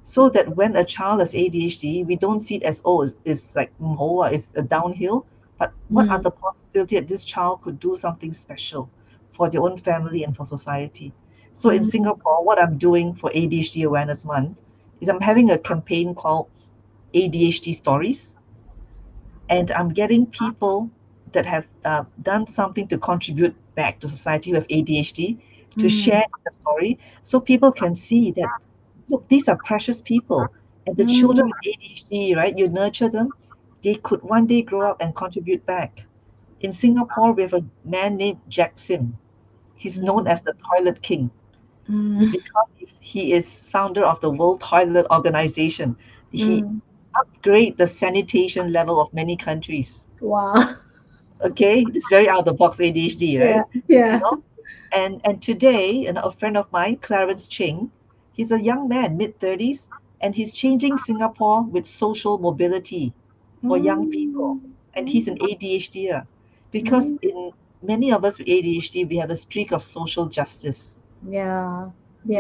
so that when a child has ADHD, we don't see it as, oh, it's like it's a downhill, but what are Mm, the possibility that this child could do something special for their own family and for society? So in mm, Singapore, what I'm doing for ADHD Awareness Month is I'm having a campaign called ADHD Stories, and I'm getting people that have done something to contribute back to society who have ADHD to mm, share the story, so people can see that, look, these are precious people. And the children mm, with ADHD, right? You nurture them, they could one day grow up and contribute back. In Singapore, we have a man named Jack Sim. He's known mm, as the Toilet King mm, because he is founder of the World Toilet Organization. He mm. upgrade the sanitation level of many countries. Wow. Okay, it's very out of the box ADHD, Yeah, right? You yeah. know, and today, a friend of mine, Clarence Ching, he's a young man, mid-30s, and he's changing Singapore with social mobility for young people. Mm, And he's an ADHDer because mm, in many of us with ADHD, we have a streak of social justice. yeah.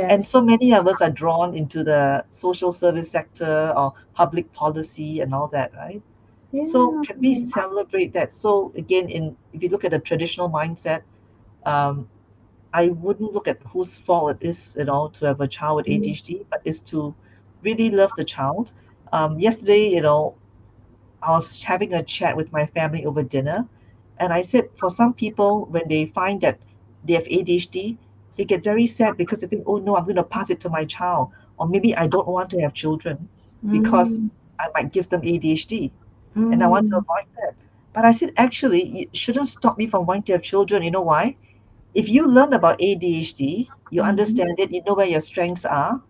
And Yes. so many of us are drawn into the social service sector or public policy and all that, right? So Yeah. can we celebrate that? So again, if you look at the traditional mindset, um, I wouldn't look at whose fault it is, to have a child with Mm, ADHD, but is to really love the child. Yesterday, I was having a chat with my family over dinner, and I said for some people, when they find that they have ADHD, they get very sad because they think, oh no, I'm going to pass it to my child, or maybe I don't want to have children mm, because I might give them ADHD, and I want to mm, avoid that. But I said, actually, it shouldn't stop me from wanting to have children. You know why? If you learn about ADHD, you mm, understand it, you know where your strengths are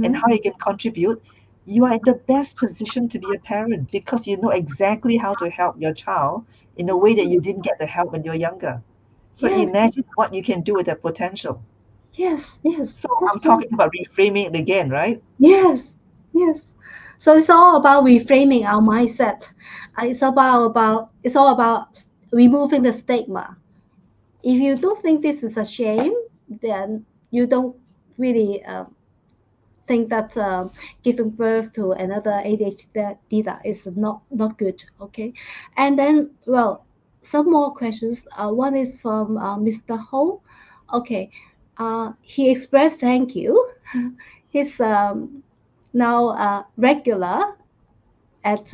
and mm, how you can contribute, you are in the best position to be a parent because you know exactly how to help your child in a way that you didn't get the help when you're younger. So yes, imagine what you can do with that potential. yes, yes. So That's I'm right. talking about reframing it again, right? Yes, yes. So it's all about reframing our mindset. It's all about removing the stigma. If you don't think this is a shame, then you don't really think that giving birth to another ADHD is not good. Okay, and then well, some more questions. One is from Mr. Ho. Okay, he expressed thank you. He's now regular at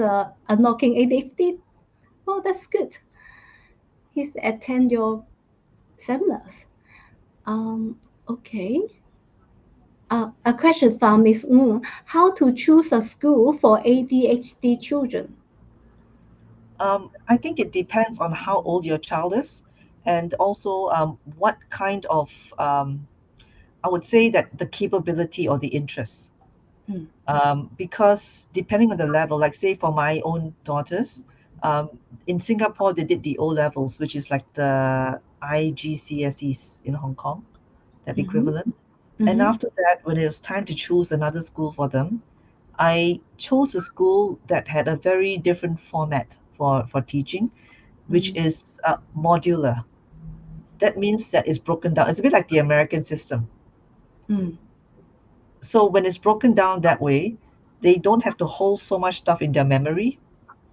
Unlocking ADHD. Oh, that's good. He's attend your seminars. Okay. A question from Miss Ng. How to choose a school for ADHD children? I think it depends on how old your child is and also what kind of, I would say that the capability or the interest. Hmm. Because depending on the level, like say for my own daughters, um, in Singapore they did the O levels, which is like the IGCSEs in Hong Kong, that Mm-hmm. equivalent. And Mm-hmm. after that, when it was time to choose another school for them, I chose a school that had a very different format for teaching, which is modular. That means that it's broken down. It's a bit like the American system. Mm-hmm. So when it's broken down that way, they don't have to hold so much stuff in their memory,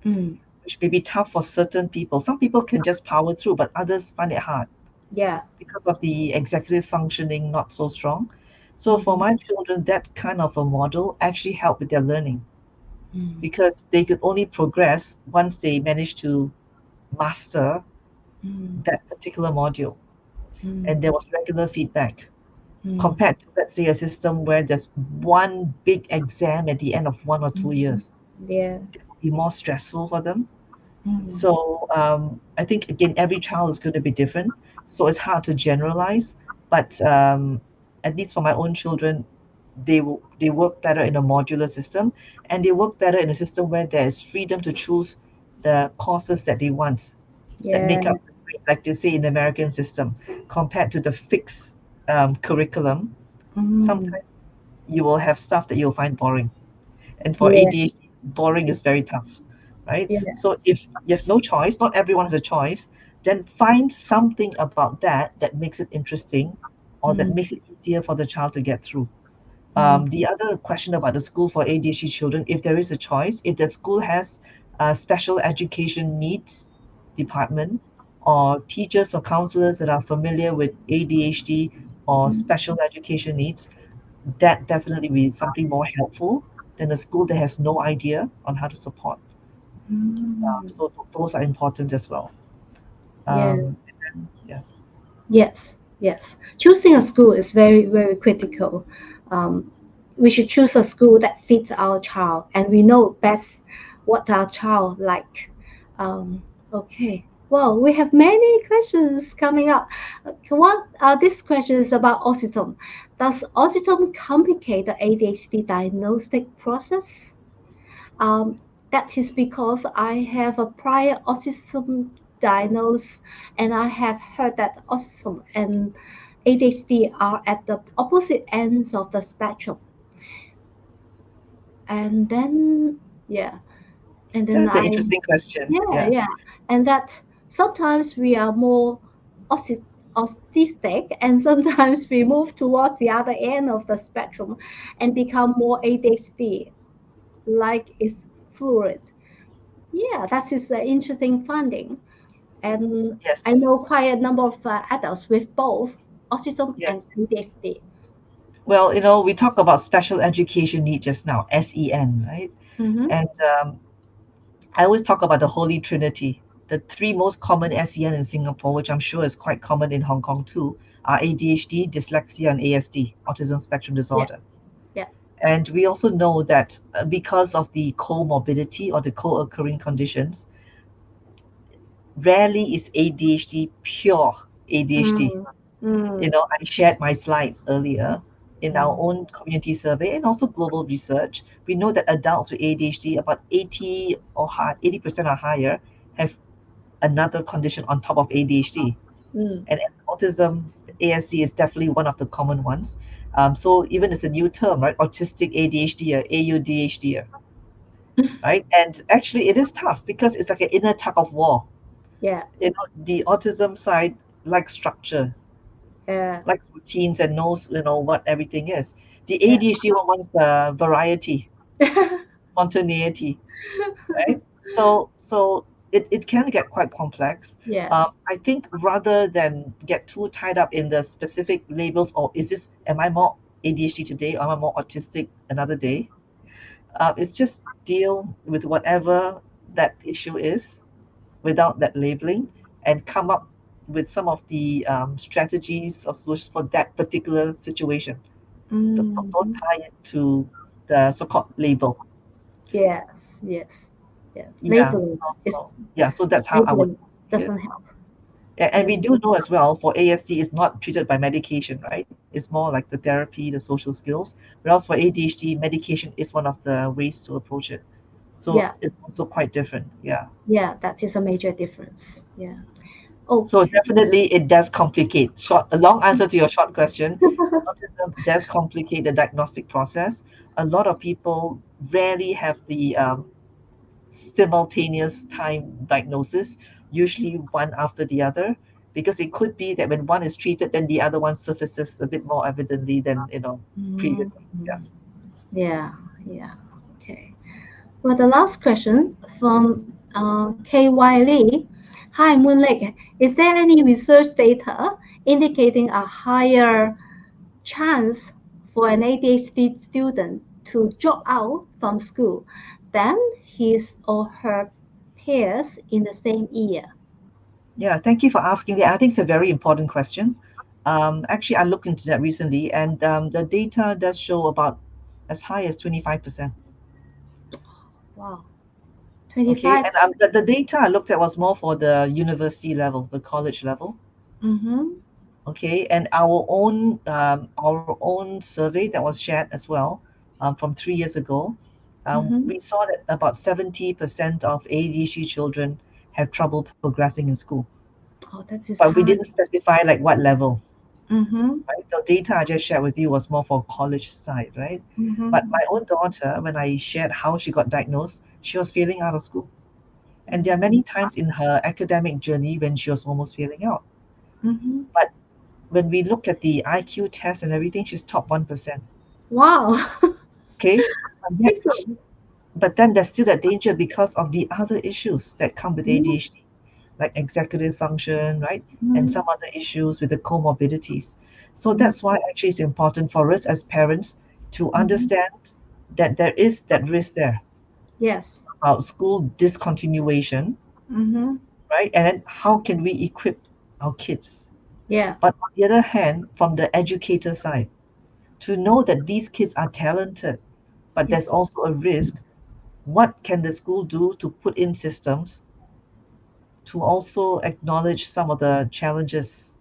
Mm. which may be tough for certain people. Some people can just power through, but others find it hard Yeah. because of the executive functioning not so strong. So for Mm-hmm. my children, that kind of a model actually helped with their learning Mm. because they could only progress once they managed to master Mm. that particular module and Mm. there was regular feedback Mm. compared to, let's say, a system where there's one big exam at the end of 1 or 2 Mm. years. Yeah. It would be more stressful for them. So I think again, every child is going to be different, so it's hard to generalize. But at least for my own children, they work better in a modular system, and they work better in a system where there is freedom to choose the courses that they want, that Yeah. make up the grade, like they say in the American system, compared to the fixed curriculum. Sometimes you will have stuff that you'll find boring, and for Yeah. ADHD, boring is very tough, right? Yeah. So if you have no choice, not everyone has a choice, then find something about that makes it interesting, or that makes it easier for the child to get through. The other question about the school for ADHD children, if there is a choice, if the school has a special education needs department, or teachers or counselors that are familiar with ADHD or special education needs, that definitely be something more helpful than a school that has no idea on how to support. So those are important as well. Yeah. And then, yeah. Yes. Yes. Choosing a school is very, very critical. Um, we should choose a school that fits our child, and we know best what our child like. Okay. Well, we have many questions coming up. What are these questions about autism? Does autism complicate the ADHD diagnostic process? Um, that is because I have a prior autism diagnosis, and I have heard that autism and ADHD are at the opposite ends of the spectrum. And then, yeah, and then That's an interesting question. yeah, Yeah. yeah, and that sometimes we are more auti- autistic, and sometimes we move towards the other end of the spectrum and become more ADHD, like it's fluid. Yeah, that is an interesting finding. And I Yes. know quite a number of adults with both autism and Yes. ADHD. Well, we talk about special education need just now, SEN, right? Mm-hmm. And I always talk about the Holy Trinity. The three most common SEN in Singapore, which I'm sure is quite common in Hong Kong too, are ADHD, dyslexia, and ASD, autism spectrum Yeah, disorder. yeah. And we also know that because of the comorbidity or the co-occurring conditions, rarely is ADHD pure ADHD. Mm, mm, I shared my slides earlier. In our mm, own community survey and also global research, we know that adults with ADHD, about 80% or higher, have another condition on top of ADHD. mm. And autism, ASD is definitely one of the common ones. So even it's a new term, right? Autistic ADHD, AUDHD, right? And actually, it is tough because it's like an inner tug of war. Yeah, The autism side likes structure, yeah, likes routines, and knows what everything is. The yeah. ADHD one wants variety, spontaneity, right? So it can get quite complex. Yes. I think rather than get too tied up in the specific labels, or am I more ADHD today, or am I more autistic another day? It's just deal with whatever that issue is without that labeling, and come up with some of the strategies or solutions for that particular situation. Don't Mm, tie it to the so-called label. yes, yes, yes. Yeah. So that's how I would Labeling see it. doesn't help. And Yeah. we do know as well, for ASD is not treated by medication, right? It's more like the therapy, the social skills. Whereas for ADHD, medication is one of the ways to approach it. So Yeah, it's also quite different. Yeah. yeah, that is a major difference. Yeah. So Okay. definitely it does complicate. A long answer to your short question. Autism does complicate the diagnostic process. A lot of people rarely have the simultaneous time diagnosis, usually one after the other, because it could be that when one is treated, then the other one surfaces a bit more evidently than Mm, previously. Yeah. yeah, yeah. Okay. Well, the last question from KY Lee. Hi, Moonlake. Is there any research data indicating a higher chance for an ADHD student to drop out from school than his or her peers in the same year? Yeah, thank you for asking that. I think it's a very important question. Actually, I looked into that recently, and the data does show about as high as 25%. Wow, Okay, 25. and the data I looked at was more for the university level, the college level. Mm-hmm. Okay, and our own survey that was shared as well, from 3 years ago, Mm-hmm. we saw that about 70% of ADHD children have trouble progressing in school, Oh, that is but we high. didn't specify like what level. Mm-hmm. Right? The data I just shared with you was more for college side, right? Mm-hmm. But my own daughter, when I shared how she got diagnosed, she was failing out of school. And there are many times in her academic journey when she was almost failing out. Mm-hmm. But when we look at the IQ test and everything, she's top 1%. Wow. Okay. And yet, Excellent. but then there's still that danger because of the other issues that come with Mm-hmm. ADHD, like executive function, right? And Mm-hmm. some other issues with the comorbidities. So that's why actually it's important for us as parents to Mm-hmm. understand that there is that risk there Yes. about school discontinuation, Mm-hmm. right? And then how can we equip our kids? Yeah. But on the other hand, from the educator side, to know that these kids are talented, but Yeah. there's also a risk. What can the school do to put in systems to also acknowledge some of the challenges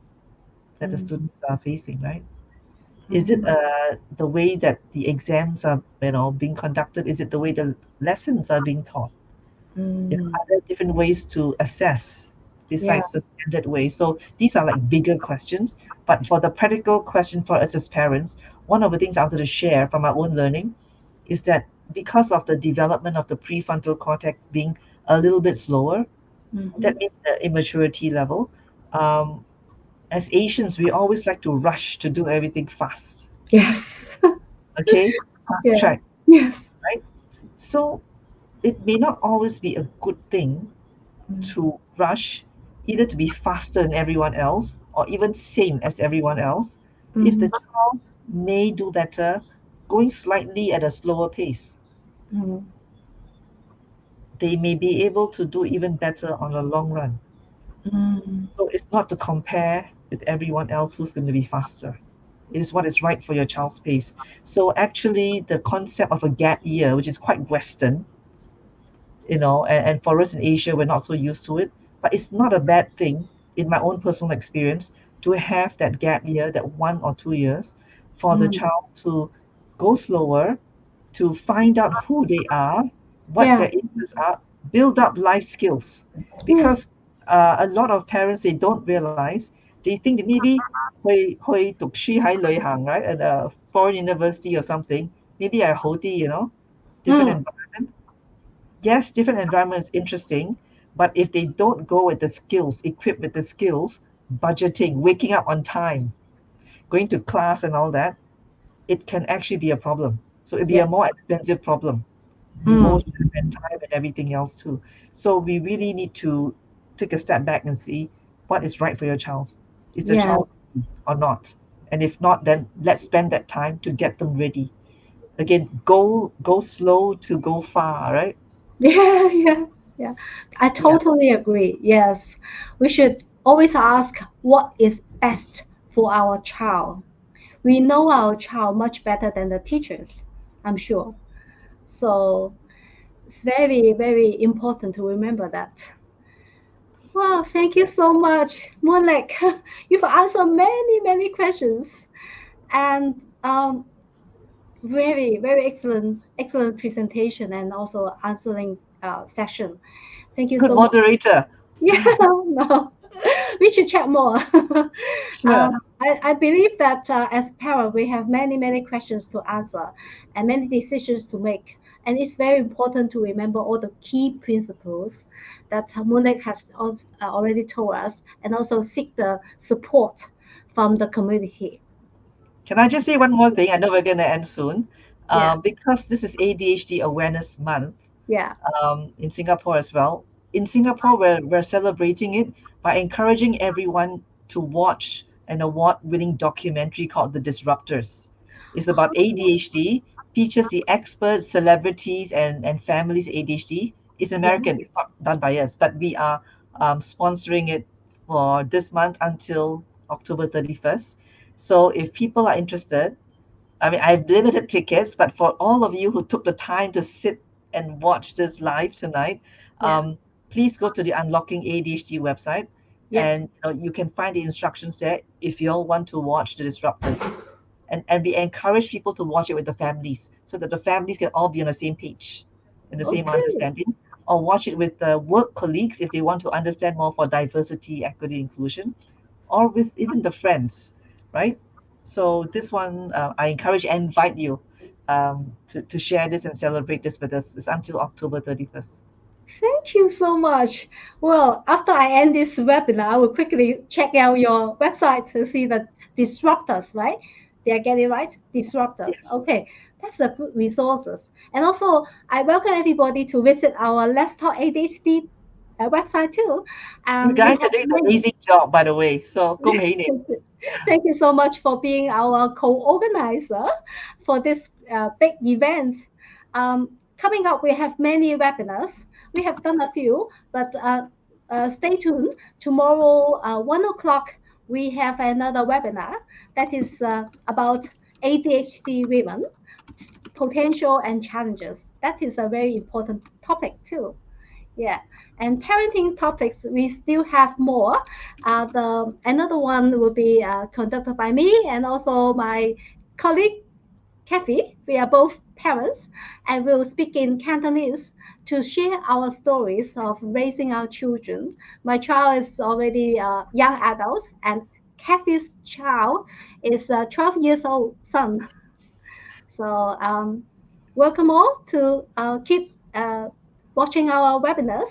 that the Mm-hmm. students are facing, right? Is it Mm-hmm. the way that the exams are, being conducted? Is it the way the lessons are being taught? Mm. Are there different ways to assess Yeah. besides the standard way? So these are like bigger questions. But for the practical question for us as parents, one of the things I wanted to share from our own learning is that because of the development of the prefrontal cortex being a little bit slower, Mm-hmm. that means the immaturity level. Um, as Asians, we always like to rush to do everything fast. Yes. Okay, fast Yeah. track, Yes. right? So it may not always be a good thing Mm. to rush, either to be faster than everyone else or even same as everyone else, if Mm-hmm. the child may do better going slightly at a slower pace. Mm-hmm. They may be able to do even better on the long run. Mm. So it's not to compare with everyone else who's going to be faster. It is what is right for your child's pace. So actually, the concept of a gap year, which is quite Western, and for us in Asia, we're not so used to it. But it's not a bad thing, in my own personal experience, to have that gap year, that 1 or 2 years, for the Mm. child to go slower, to find out who they are, what Yeah. their interests are, build up life skills. Yes. Because a lot of parents, they don't realize, they think that maybe 去讀書喺旅行, right, at a foreign university or something, maybe a Hoti, different Mm. environment. Yes, different environment is interesting, but if they don't go with the skills, equipped with the skills, budgeting, waking up on time, going to class and all that, it can actually be a problem. So it'd be Yeah. a more expensive problem, Mm. emotion and time and everything else too. So we really need to take a step back and see what is right for your child. Is the Yeah. child ready or not? And if not, then let's spend that time to get them ready. Again, go slow to go far, right? Yeah, yeah, yeah. I Yeah. totally agree. Yes, we should always ask what is best for our child. We know our child much better than the teachers, I'm sure. So it's very, very important to remember that. Wow, thank you so much, Moonlake. You've answered many, many questions, and very, very excellent, excellent presentation, and also answering session. Thank you Good so much. moderator. Yeah, no, we should chat more. Sure. I believe that as parents, we have many, many questions to answer and many decisions to make. And it's very important to remember all the key principles that Monik has already told us, and also seek the support from the community. Can I just say one more thing? I know we're going to end soon. Yeah, Because this is ADHD Awareness Month, yeah. in Singapore as well. In Singapore, we're celebrating it by encouraging everyone to watch an award-winning documentary called The Disruptors. It's about ADHD, features the experts, celebrities, and families ADHD. It's Yeah. American. It's not done by us, but we are sponsoring it for this month until October 31st. So if people are interested, I mean, I've limited tickets, but for all of you who took the time to sit and watch this live tonight, please go to the Unlocking ADHD website, and you can find the instructions there if you all want to watch the Disruptors. And we encourage people to watch it with the families so that the families can all be on the same page and the same understanding, or watch it with the work colleagues if they want to understand more for diversity, equity, inclusion, or with even the friends, right? So this one, I encourage and invite you to share this and celebrate this with us. It's until October 31st. Thank you so much. Well, after I end this webinar, I will quickly check out your website to see the disruptors, right? Did I get it right? Disruptors. Yes. Okay, that's a good resources. And also, I welcome everybody to visit our Let's Talk ADHD website too. You guys are doing an amazing job, by the way. So, 恭喜你. Thank you so much for being our co-organizer for this big event. Coming up, we have many webinars. We have done a few, but stay tuned. Tomorrow, 1 o'clock, we have another webinar that is about ADHD women, potential and challenges. That is a very important topic too. Yeah, and parenting topics, we still have more. Another one will be conducted by me and also my colleague Kathy. We are both parents, and we'll speak in Cantonese to share our stories of raising our children. My child is already a young adult, and Kathy's child is a 12 years old son. So welcome all to keep watching our webinars.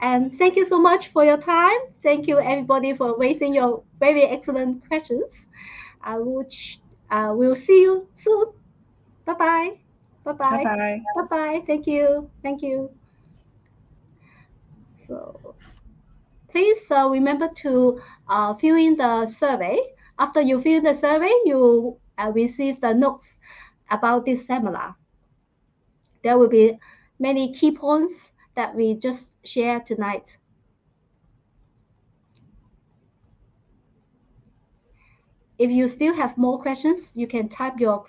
And thank you so much for your time. Thank you everybody for raising your very excellent questions. We'll see you soon. Bye-bye. Bye-bye. Bye-bye. Bye-bye. Thank you. Thank you. So please remember to fill in the survey. After you fill the survey, you receive the notes about this seminar. There will be many key points that we just shared tonight. If you still have more questions, you can type your